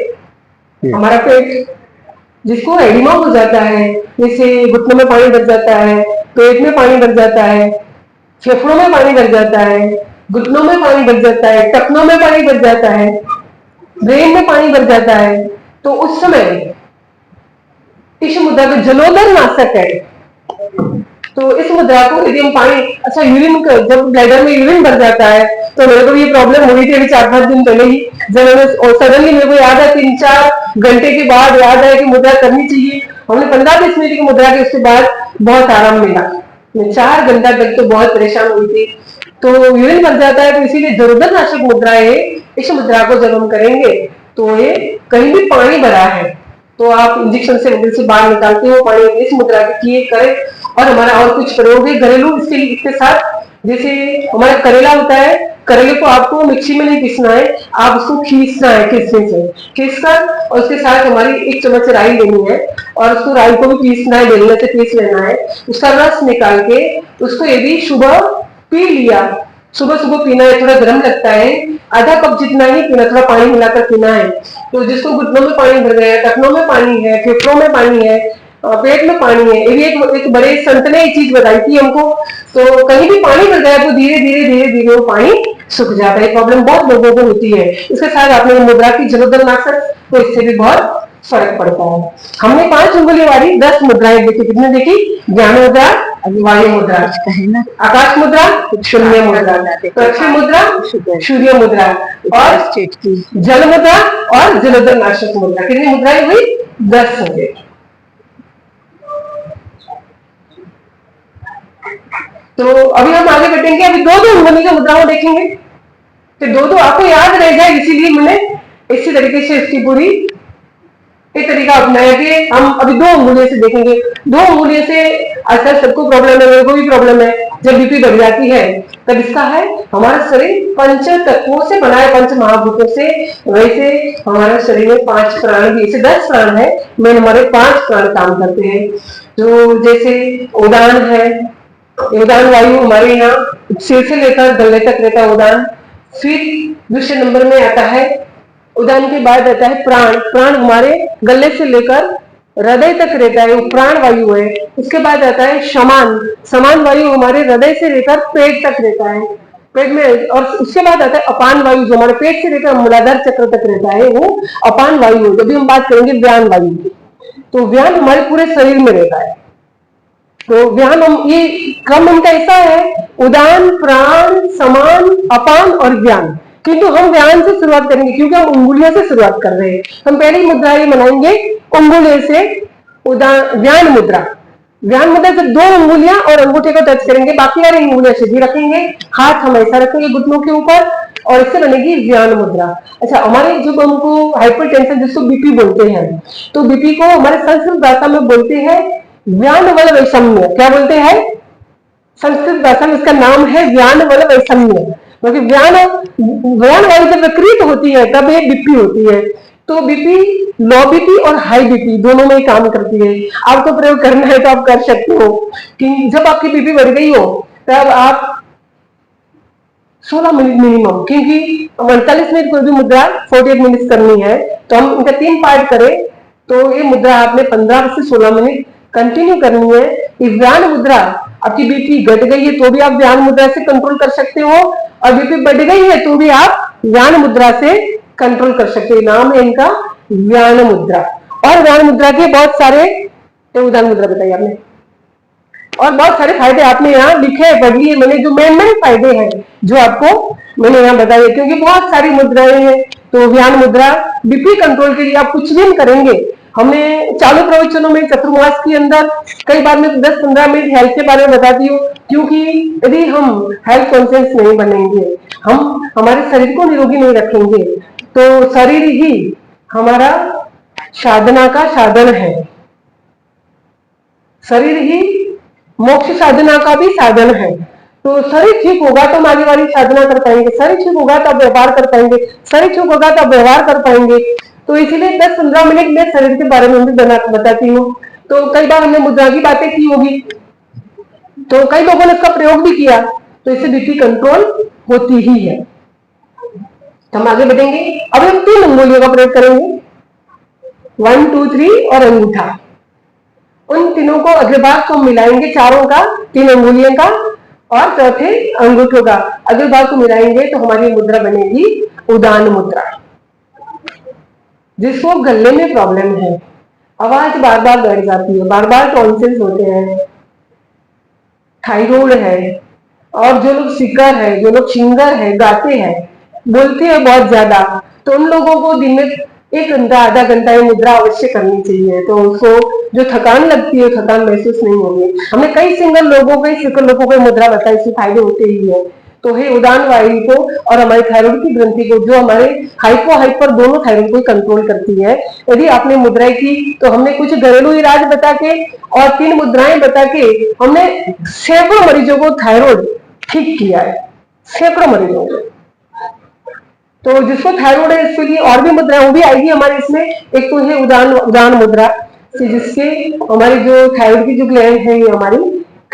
हमारा पेट, जिसको एडिमा हो जाता है, जैसे घुटनों में पानी भर जाता है, पेट में पानी भर जाता है, फेफड़ों में पानी भर जाता है, घुटनों में पानी भर जाता है, टखनों में पानी भर जाता है, ब्रेन में पानी भर जाता है, तो उस समय इस मुद्रा को जलोदर नाशक है। तो इस मुद्रा को यदि हम पानी, अच्छा यूरिन, जब ब्लैडर में यूरिन भर जाता है, तो मेरे को ये प्रॉब्लम हुई थी अभी 4-5 दिन पहले ही, जब मैंने सडनली मेरे को याद है 3-4 घंटे के बाद याद है कि मुद्रा करनी चाहिए। हमने 15-20 मिनट की मुद्रा की, उसके बाद बहुत आराम मिला। मैं 4 घंटा तक तो बहुत परेशान हुई थी। तो यूरिन भर जाता है, तो इसीलिए जलोदर नाशक मुद्रा है। इस मुद्रा को जब हम करेंगे तो ये कहीं भी पानी भरा है तो आप इंजेक्शन से बाहर निकालते हो पानी, इस मुद्रा के किए करें। और हमारा और कुछ प्रयोग है घरेलू इसके लिए, इसके साथ जैसे हमारा करेला होता है, करेले को आपको मिक्सी में नहीं पीसना है, आप उसको खींचना है, खींचने से खींचकर, और उसके साथ हमारी 1 चम्मच राई लेनी है और उसको राई को भी पीसना है, बेलने से पीस लेना है। उसका रस निकाल के उसको यदि सुबह पी लिया, सुबह सुबह पीना है, थोड़ा गर्म लगता है, आधा कप जितना ही पीना, थोड़ा पानी मिलाकर पीना है। तो जिसको घुटनों में पानी भर गया है, टखनों में पानी है, फेफड़ों में पानी है, पेट में पानी है, ये भी एक बड़े संत ने ये चीज बताई थी हमको। तो कहीं भी पानी भर गया तो धीरे धीरे धीरे धीरे वो पानी सूख जाता है। प्रॉब्लम बहुत लोगों को होती है। इसके साथ आपने मुद्रा की जलोदर नाशक, तो इससे भी बहुत फर्क पड़ता है। हमने 5 उंगली वाली 10 मुद्राएं देखी। कितने देखी? ज्ञान मुद्रा, वायु मुद्रा, आकाश मुद्रा, शून्य मुद्रा, पृथ्वी मुद्रा, सूर्य मुद्रा और जल मुद्रा और जलोदर नाशक मुद्रा। कितनी मुद्राएं हुई? 10 हो गई। तो अभी हम आगे बढ़ेंगे। अभी 2-2 उंगली की मुद्राओं देखेंगे, तो 2-2 आपको याद रह जाए, इसीलिए मैंने इसी तरीके से इसकी पूरी एक तरीका अपनाया कि हम अभी 2 उंगलियों से देखेंगे। 2 उंगलियों से आजकल सबको प्रॉब्लम है, मेरे को भी प्रॉब्लम है। जब बीपी बढ़ जाती है तब इसका है, हमारा शरीर 5 तत्वों से बना है, 5 महाभूतों से। वैसे हमारे शरीर में 5 प्राण भी, ऐसे 10 प्राण है, में हमारे 5 प्राण काम करते हैं। जो जैसे उदान है, उदान वायु हमारे यहाँ सिर से लेकर गले तक रहता है उदान। फिर दूसरे नंबर में आता है, उदान के बाद आता है प्राण। प्राण हमारे गले से लेकर हृदय तक रहता है, वो प्राण वायु है। उसके बाद आता है समान। समान वायु हमारे हृदय से लेकर पेट तक रहता है, पेट में। और उसके बाद आता है अपान वायु, जो हमारे पेट से लेकर मूलाधार चक्र तक रहता है, वो अपान वायु है। जब भी हम बात करेंगे व्यान वायु की, तो व्यान हमारे पूरे शरीर में रहता है। तो व्यान, हम ये क्रम इनका ऐसा है, उदान, प्राण, समान, अपान और व्यान। किंतु हम व्यान से शुरुआत करेंगे क्योंकि हम उंगलियों से शुरुआत कर रहे हैं। हम पहली मुद्रा ये बनाएंगे उंगलियों से, उदान व्यान मुद्रा। व्यान मुद्रा से 2 उंगलियां और अंगूठे को टच करेंगे, बाकी वाली उंगलियां सीधी रखेंगे, हाथ हम ऐसा रखेंगे घुटनों के ऊपर, और इससे बनेगी व्यान मुद्रा। अच्छा, हमारे जो हमको हाइपरटेंशन, जिसको बीपी बोलते हैं, तो बीपी को हमारे संस्कृत भाषा में बोलते हैं व्यान वल वैषम्य। क्या बोलते हैं? संस्कृत भाषा में इसका नाम है व्यान वल वैषम्य। क्योंकि व्यान वायु जब विकृत होती है तब ये बीपी होती है। तो बीपी, लो बीपी और हाई बीपी दोनों में काम करती है। आपको प्रयोग करना है तो आप कर सकते हो कि जब आपकी बीपी बढ़ गई हो तब आप 16 मिनट मिनिमम, क्योंकि 48 मिनट कोई भी मुद्रा 48 मिनट करनी है, तो हम इनका 3 पार्ट करें तो ये मुद्रा आपने 15 से 16 मिनट कंटिन्यू करनी है। इस ध्यान मुद्रा, आपकी बीपी घट गई है तो भी आप ध्यान मुद्रा से कंट्रोल कर सकते हो, और बीपी बढ़ गई है तो भी आप ध्यान मुद्रा से कंट्रोल कर सकते हो। नाम है इनका ध्यान मुद्रा। और ध्यान मुद्रा के बहुत सारे, तो ध्यान मुद्रा बताइए आपने, और बहुत सारे फायदे आपने यहाँ लिखे पढ़ लिए मैंने, जो मेन मेन फायदे हैं जो आपको मैंने यहाँ बताए, क्योंकि बहुत सारी मुद्राएं हैं। तो ध्यान मुद्रा बीपी कंट्रोल के लिए आप कुछ भी करेंगे। हमने चालू प्रवचनों में चतुर्मास के अंदर कई बार मैं 10-15 मिनट हेल्थ के बारे में बताती हूँ, क्योंकि यदि हम हेल्थ कॉन्शियस नहीं बनेंगे, हम हमारे शरीर को निरोगी नहीं रखेंगे, तो शरीर ही हमारा साधना का साधन है, शरीर ही मोक्ष साधना का भी साधन है। तो शरीर ठीक होगा तो हम आगे वाली साधना कर पाएंगे, शरीर ठीक होगा तो आप व्यवहार कर पाएंगे, शरीर ठीक होगा तो आप व्यवहार कर पाएंगे। तो इसीलिए 10-15 मिनट में शरीर के बारे में भी बताती हूँ। तो कई बार हमने मुद्रा की बातें की होगी, तो कई लोगों ने इसका प्रयोग भी किया, तो इससे बीपी कंट्रोल होती ही है। हम आगे बढ़ेंगे। अब हम 3 अंगुलियों का प्रयोग करेंगे, 1, 2, 3 और अंगूठा। उन तीनों को अग्रभाग को मिलाएंगे, चारों का, 3 अंगुलियों का और चौथे अंगूठों का अग्रभाग को मिलाएंगे तो हमारी मुद्रा बनेगी उदान मुद्रा। जिसको गले में प्रॉब्लम है, आवाज बार बार बैठ जाती है, बार बार टॉन्सिल्स होते हैं, थायराइड है, और जो लोग सिकर है, जो लोग सिंगर है, गाते हैं, बोलते हैं बहुत ज्यादा, तो उन लोगों को दिन में 1 घंटा आधा घंटा ये मुद्रा अवश्य करनी चाहिए। तो उसको जो थकान लगती है थकान महसूस नहीं होगी। हमने कई सिंगर लोगों को मुद्रा बताई, इससे फायदे होते ही है। तो हे उदान वायु को और हमारी थायराइड की ग्रंथि को, जो हमारे हाइपो हाइपर दोनों थायराइड को कंट्रोल करती है, यदि आपने मुद्राएं की तो हमने कुछ घरेलू इलाज बता के और 3 मुद्राएं बता के हमने सैकड़ों मरीजों को थायराइड ठीक किया है, सैकड़ों मरीजों को। तो जिसको थायराइड है इसके लिए और भी मुद्रा वो भी आएगी हमारे इसमें। एक तो है उदान मुद्रा, जिससे हमारी जो थायराइड की जो ग्लैंड है, ये हमारी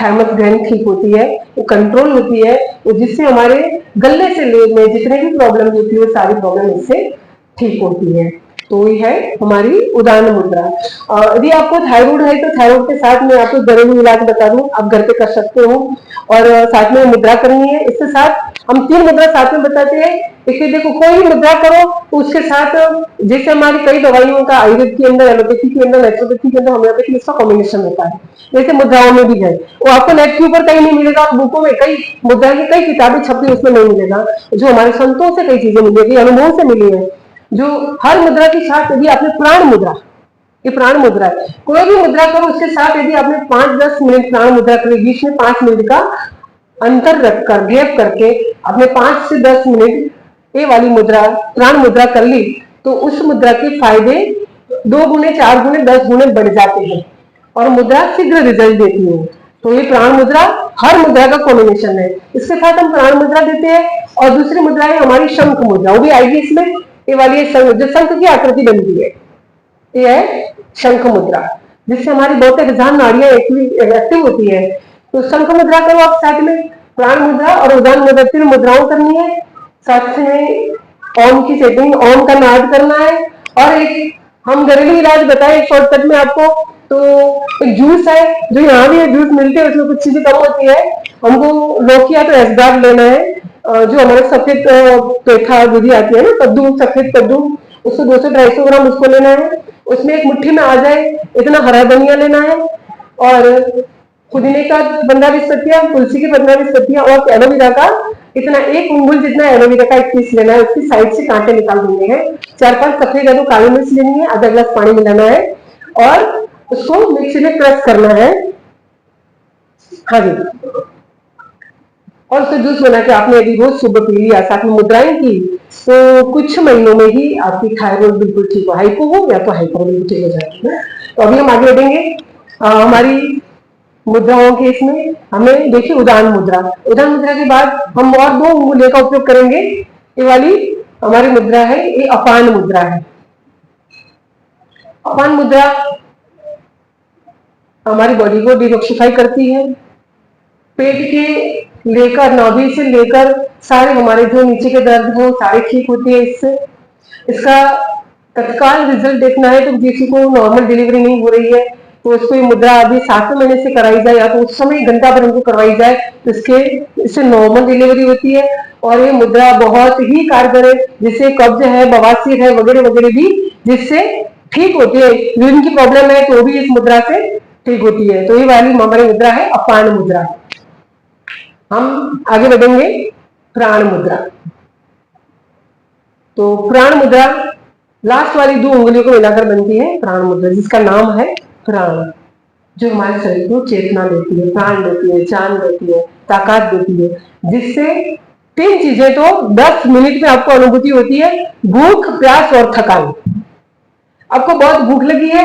थायमस ग्लैंड ठीक होती है, वो कंट्रोल होती है, जिससे हमारे गले से लेग में जितने भी प्रॉब्लम होती है वो सारी प्रॉब्लम इससे ठीक होती है। तो ये है हमारी उदान मुद्रा। यदि आपको थायराइड है तो थायराइड के साथ में आपको घरेलू इलाज बता दूं, आप घर पे कर सकते हो, और साथ में मुद्रा करनी है। इसके साथ हम 3 मुद्रा साथ में बताते हैं। इसलिए देखो, कोई भी मुद्रा करो तो उसके साथ, जैसे हमारी कई दवाइयों का आयुर्वेद के अंदर, एलोपैथी के अंदर, नेचुरोपैथी के अंदर, होम्योपैथी, इसका कॉम्बिनेशन होता है, जैसे मुद्राओं में भी है। वो आपको नेट के ऊपर कहीं नहीं मिलेगा, बुकों में कई मुद्रा की कई किताबें छपी उसमें नहीं मिलेगा, जो हमारे संतों से कई चीजें मिलेगी, अनुभव से मिली है। जो हर मुद्रा के साथ यदि आपने प्राण मुद्रा, ये प्राण मुद्रा है, कोई भी मुद्रा करो उसके साथ यदि आपने 5-10 मिनट प्राण मुद्रा करी, बीच में 5 मिनट का अंतर रखकर, गैप करके आपने 5 से 10 मिनट ये वाली मुद्रा प्राण मुद्रा कर ली, तो उस मुद्रा के फायदे 2 गुने, 4 गुने, 10 गुने बढ़ जाते हैं, और मुद्रा शीघ्र रिजल्ट देती है। तो ये प्राण मुद्रा हर मुद्रा का कॉम्बिनेशन है। इसके साथ हम प्राण मुद्रा देते हैं, और दूसरी मुद्रा है हमारी शंख मुद्रा, वो भी आएगी इसमें। ये वाली जो शंख की आकृति बनती है, ये है शंख मुद्रा, जिससे हमारी बहुत हजार नाड़ियां एक्टिव होती है। तो शंख मुद्रा करो आप साथ में, प्राण मुद्रा और उदान मुद्रा, 3 मुद्राओं करनी है। साथ में ओम की सेटिंग, ओम का नाद करना है। और एक हम घरेलू इलाज बताए शॉर्टकट में आपको, तो एक जूस है जो यहाँ भी जूस मिलते हैं, उसमें कुछ चीजें कम होती है। हमको लोकिया तो एसगार्ड लेना है, जो हमारे सफेद पेठा विधि आती है ना, कद्दू, सफेद कद्दू, उसको 200-250 ग्राम उसको लेना है। उसमें एक मुट्ठी में आ जाए इतना हरा धनिया लेना है, और पुदीने का 15-20 पत्तियां, तुलसी की 15-20 पत्तियां, और एलोवेरा का इतना 1 उंगल जितना एलोवेरा का एक पीस लेना है। उसकी साइड से कांटे निकाल देने हैं। 4-5 सफेद या तो काली मिर्च लेनी है, आधा गिलास पानी मिलाना है, और उसको मिक्सी में क्रश करना है। हाँ जी, और उससे जूस बना के आपने यदि रोज सुबह पी लिया, साथ में मुद्राएं की, तो कुछ महीनों में ही आपकी थायराइड बिल्कुल ठीक हो, हाइपो हो या तो हाइपर बिल्कुल ठीक हो जाती है। तो अभी हम आगे बढ़ेंगे हमारी मुद्राओं के इसमें। हमें देखिए उदान मुद्रा, उदान मुद्रा के बाद हम और 2 उंगलियों का उपयोग करेंगे। ये वाली हमारी मुद्रा है, ये अपान मुद्रा है। अपान मुद्रा हमारी बॉडी को डिटॉक्सिफाई करती है, पेट के लेकर नाभि से लेकर सारे हमारे जो नीचे के दर्द हो सारे ठीक होते हैं इससे। इसका तत्काल रिजल्ट देखना है तो किसी को नॉर्मल डिलीवरी नहीं हो रही है तो उसको ये मुद्रा अभी 7वें महीने से कराई जाए या तो उस समय घंटा भर उनको करवाई जाए तो इससे नॉर्मल डिलीवरी होती है। और ये मुद्रा बहुत ही कारगर है, जिससे कब्ज है, बवासीर है वगैरह वगैरह भी जिससे ठीक होती है। यूरिन की प्रॉब्लम है तो भी इस मुद्रा से ठीक होती है। तो ये वाली हमारी मुद्रा है अपान मुद्रा। हम आगे बढ़ेंगे प्राण मुद्रा। तो प्राण मुद्रा लास्ट वाली 2 उंगलियों को मिलाकर बनती है प्राण मुद्रा, जिसका नाम है प्राण, जो हमारे शरीर को चेतना देती है, प्राण देती है, जान देती है, ताकत देती है, जिससे 3 चीजें तो 10 मिनट में आपको अनुभूति होती है, भूख, प्यास और थकान। आपको बहुत भूख लगी है,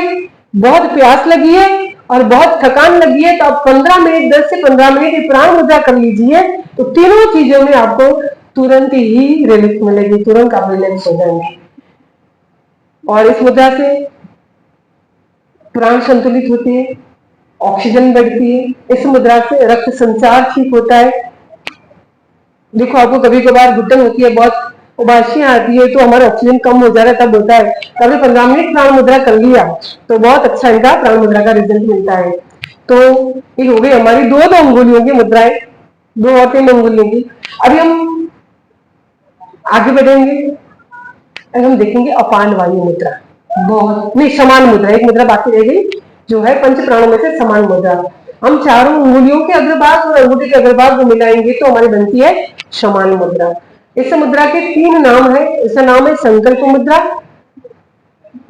बहुत प्यास लगी है और बहुत थकान लगी है तो आप 15 मिनट 10 से 15 मिनट प्राण मुद्रा कर लीजिए तो तीनों चीजों में आपको तुरंत ही रिलीफ मिलेगी, तुरंत आप रिलैक्स हो जाएंगे। और इस मुद्रा से प्राण संतुलित होती है, ऑक्सीजन बढ़ती है, इस मुद्रा से रक्त संचार ठीक होता है। देखो आपको कभी कभार घुटन होती है, बहुत उबासियां आती है तो हमारा ऑक्सीजन कम हो जा रहा है, तब होता है। कभी 15 मिनट प्राण मुद्रा कर लिया तो बहुत अच्छा इनका प्राण मुद्रा का रिजल्ट मिलता है। तो ये हो गई हमारी 2 अंगुलियों की मुद्राएं, 2 और 3 अंगुलियों की। अभी हम आगे बढ़ेंगे, अभी हम देखेंगे अपान वायु मुद्रा। बहुत नहीं, समान मुद्रा, एक मुद्रा बाकी रह गई जो है पंच प्राणों में से समान मुद्रा। हम चारों उंगलियों के अग्रभाग और अंगूठे के अग्रभाग को मिलाएंगे तो हमारी बनती है समान मुद्रा। इस मुद्रा के 3 नाम है। इसका नाम है संकल्प मुद्रा,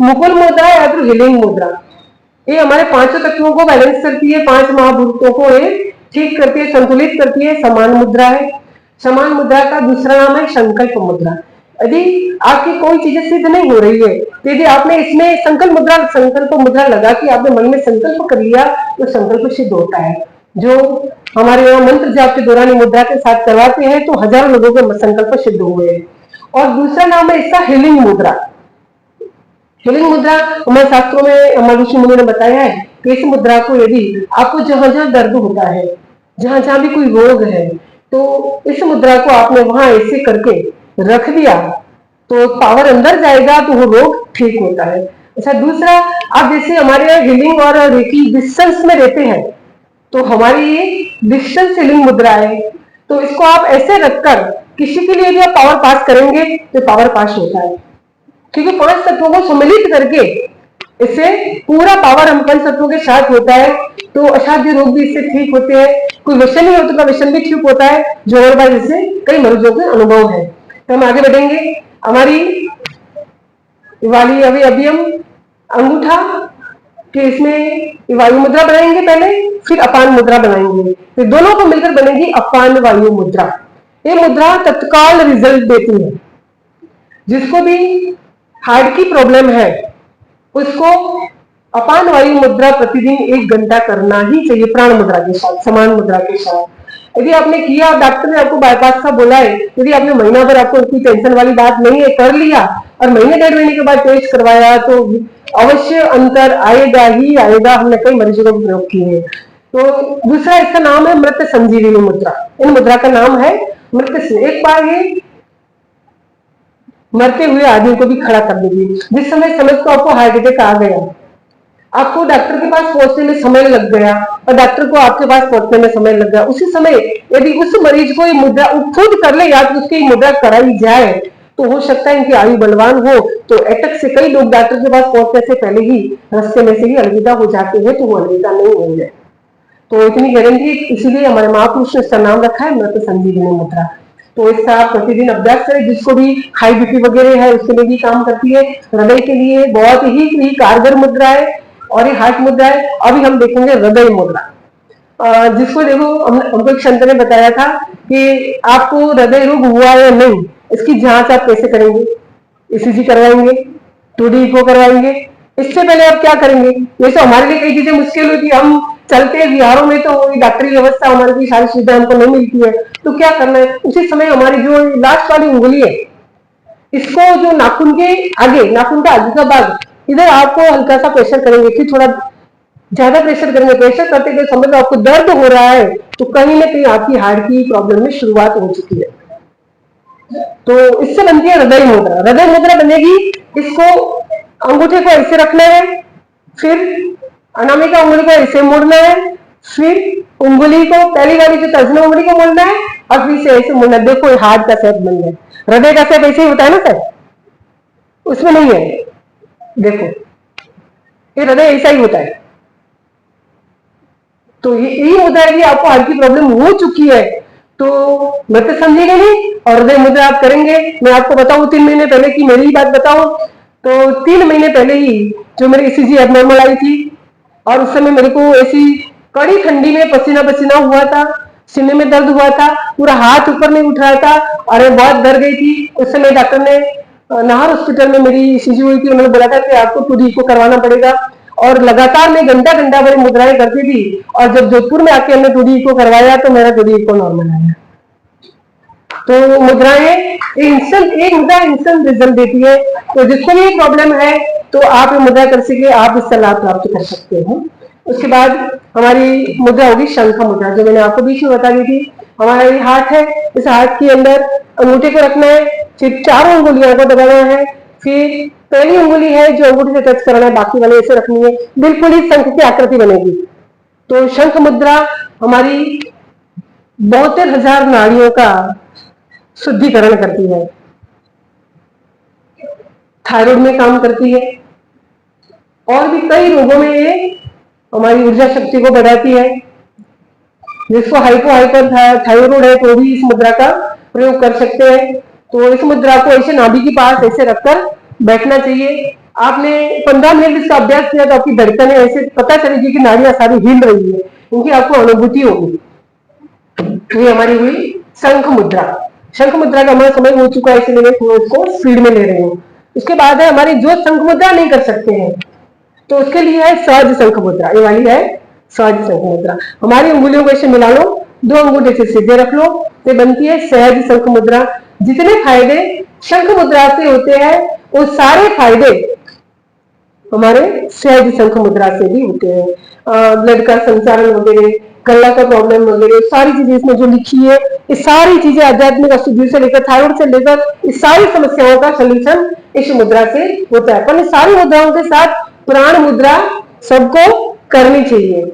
मुकुल मुद्रा या फिर हिलिंग मुद्रा। ये हमारे 5 तत्वों को बैलेंस करती है, 5 महाभूतों को ये ठीक करती है, संतुलित करती है, समान मुद्रा है। समान मुद्रा का दूसरा नाम है संकल्प मुद्रा। यदि आपकी कोई चीजें सिद्ध नहीं हो रही है तो यदि आपने इसमें संकल्प मुद्रा लगा कि आपने मन में संकल्प कर लिया तो संकल्प सिद्ध होता है। जो हमारे यहाँ मंत्र जाप के दौरान मुद्रा के साथ करवाते हैं तो हजारों लोगों के संकल्प सिद्ध हुए हैं। और दूसरा नाम है इसका हिलिंग मुद्रा। हिलिंग मुद्रा हमारे शास्त्रों में हमारे ऋषि मुनि ने बताया है कि इस मुद्रा को यदि आपको जहां जहां दर्द होता है, जहां जहां भी कोई रोग है, तो इस मुद्रा को आपने वहां ऐसे करके रख दिया तो पावर अंदर जाएगा तो वो रोग ठीक होता है। अच्छा, दूसरा, आप जैसे हमारे यहाँ हिलिंग और रेकी डिस्टेंस में रहते हैं तो हमारी ये डिस्टेंस हिलिंग मुद्रा है। तो इसको आप ऐसे रखकर किसी के लिए भी आप पावर पास करेंगे तो पावर पास होता है, क्योंकि 5 तत्वों को सम्मिलित करके इससे पूरा पावर हम 5 तत्वों के साथ होता है। तो असाध्य रोग भी इससे ठीक होते हैं, कोई व्यसन नहीं होता तो व्यसन भी ठीक होता है, जो और बार इससे कई मरीजों के अनुभव है। तो हम आगे बढ़ेंगे। हमारी वाली अभी हम अंगूठा के इसमें वायु मुद्रा बनाएंगे पहले, फिर अपान मुद्रा बनाएंगे, फिर दोनों को मिलकर बनेगी अपान वायु मुद्रा। ये मुद्रा तत्काल रिजल्ट देती है। जिसको भी हार्ट की प्रॉब्लम है उसको अपान वायु मुद्रा प्रतिदिन 1 घंटा करना ही चाहिए, प्राण मुद्रा के साथ, समान मुद्रा के साथ। यदि आपने किया, डॉक्टर ने आपको बाईपास का बोला है, यदि आपने महीना भर, आपको कोई टेंशन वाली बात नहीं है, कर लिया और महीने 1.5 महीने के बाद टेस्ट करवाया तो अवश्य अंतर आएगा ही आएगा। हमने कई मरीजों को प्रयोग किए हैं। तो दूसरा इसका नाम है मृत संजीवनी मुद्रा। इन मुद्रा का नाम है मृत। एक बार ये मरते हुए आदमी को भी खड़ा कर देगी। जिस समय समझ को आपको हार्ट अटैक आ गया, आपको डॉक्टर के पास पहुंचने में समय लग गया और डॉक्टर को आपके पास पहुंचने में समय लग गया, उसी समय यदि उस मरीज को ये मुद्रा खुद कर ले या तो उसकी मुद्रा कराई जाए तो हो सकता है इनकी आयु बलवान हो। तो अटैक से कई लोग डॉक्टर के पास पहुंचने से पहले ही रास्ते में से ही अलविदा हो जाते हैं, तो वो अलविदा नहीं होंगे। तो इतनी गारंटी, इसीलिए हमारे महापुरुष ने इसका नाम रखा है मृत संजीवनी मुद्रा। तो इसका आप प्रतिदिन अभ्यास करें। जिसको भी हाई बीपी वगैरह है उसके लिए भी काम करती है। हृदय के लिए बहुत ही कारगर मुद्रा है और ये हार्ट मुद्रा है। अभी हम देखेंगे हृदय मुद्रा, जिसको देखो हमको एक संत ने बताया था कि आपको हृदय रोग हुआ या नहीं, इसकी जांच आप कैसे करेंगे? ईसीजी करवाएंगे, 2D इको करवाएंगे। इससे पहले आप क्या करेंगे? जैसे हमारे लिए कई चीजें मुश्किल होती है, हम चलते हैं बिहारों में तो डॉक्टरी व्यवस्था हमारे की सारी सुविधा हमको नहीं मिलती है, तो क्या करना है? उसी समय हमारी जो लास्ट वाली उंगली है, इसको जो नाखून के आगे, नाखून का आगे का भाग, इधर आपको हल्का सा प्रेशर करेंगे कि थोड़ा ज्यादा प्रेशर करेंगे, प्रेशर करते करते समझ लो आपको दर्द हो रहा है, तो कहीं ना कहीं आपकी हार्ट की प्रॉब्लम में शुरुआत हो चुकी है। तो इससे बनती है हृदय मुद्रा। हृदय मुद्रा बनेगी, इसको अंगूठे को ऐसे रखना है, फिर अनामिका उंगली को ऐसे मोड़ना है, फिर उंगली को पहली वाली जो तर्जनी उंगली को मोड़ना है और फिर से ऐसे मोड़ना। देखो हार्ट का शेप बन गया। हृदय का शेप ऐसे ही होता है ना सर, उसमें नहीं है, देखो ये हृदय ऐसा ही होता है। तो यही होता है कि आपको हार्ट की प्रॉब्लम हो चुकी है, तो मैं तो समझेंगे नहीं और हृदय मुद्रा आप करेंगे। मैं आपको बताऊं 3 महीने पहले की मेरी ही बात बताऊं तो 3 महीने पहले ही जो मेरी ईसीजी एबनॉर्मल आई थी और उस समय मेरे को ऐसी कड़ी ठंडी में पसीना पसीना हुआ था, सीने में दर्द हुआ था, पूरा हाथ ऊपर नहीं उठ रहा था और बहुत डर गई थी। उस समय डॉक्टर ने नाहर हॉस्पिटल में मेरी ईसीजी हुई थी, उन्होंने बोला था कि आपको 2D को करवाना पड़ेगा और लगातार मैं घंटा घंटा भरी मुद्राएं करती थी और जब जोधपुर में आके हमने 2D को करवाया तो मेरा 2D को नॉर्मल आया। तो मुद्राएं इंस्टेंट, एक मुद्रा इंस्टेंट रिजल्ट देती है। तो जिसको भी प्रॉब्लम है तो आप ये मुद्रा कर सके, आप इसका लाभ प्राप्त कर सकते हो। उसके बाद हमारी मुद्रा होगी शंख मुद्रा, जो मैंने आपको बीच में बता दी थी। हमारा ये हाथ है, इस हाथ के अंदर अंगूठे को रखना है, फिर चारों उंगलियों को दबाना है, फिर पहली उंगली है जो अंगूठे से टच करना है, बाकी वाले ऐसे रखनी है, बिल्कुल ही शंख की आकृति बनेगी। तो शंख मुद्रा हमारी 72,000 नाड़ियों का शुद्धिकरण करती है, थायराइड में काम करती है और भी कई रोगों में ये हमारी ऊर्जा शक्ति को बढ़ाती है। जिसको हाइपो हाइपर थायराइड है तो भी इस मुद्रा का प्रयोग कर सकते हैं। तो इस मुद्रा को ऐसे नाभि के पास ऐसे रखकर बैठना चाहिए। आपने 15 मिनट इसका अभ्यास किया तो आपकी धड़कनें ऐसे पता चलेगी कि नाड़ियां सारी हिल रही है, उनकी आपको अनुभूति होगी। ये हमारी हुई शंख मुद्रा। शंख मुद्रा का हमारा समय हो चुका है, इसलिए मैं इसको स्पीड में ले रही हूँ। इसके बाद है हमारी जो शंख मुद्रा नहीं कर सकते हैं तो उसके लिए है सहज शंख मुद्रा। ये वाली है सहज शंख मुद्रा। हमारी उंगलियों को ऐसे मिला लो, 2 अंगूठे से सीधे रख लो, तो बनती है सहज शंख मुद्रा। जितने फायदे शंख मुद्रा से होते हैं वो सारे फायदे हमारे सहज शंख मुद्रा से भी होते हैं। ब्लड का संचारण वगैरह, गला का प्रॉब्लम वगैरह, सारी चीजें इसमें जो लिखी है, ये सारी चीजें आध्यात्मिक अशुद्धि से लेकर थायराइड से लेकर इस सारी समस्याओं का सलूशन इस मुद्रा से होता है। पर सारी मुद्राओं के साथ प्राण मुद्रा सबको करनी चाहिए।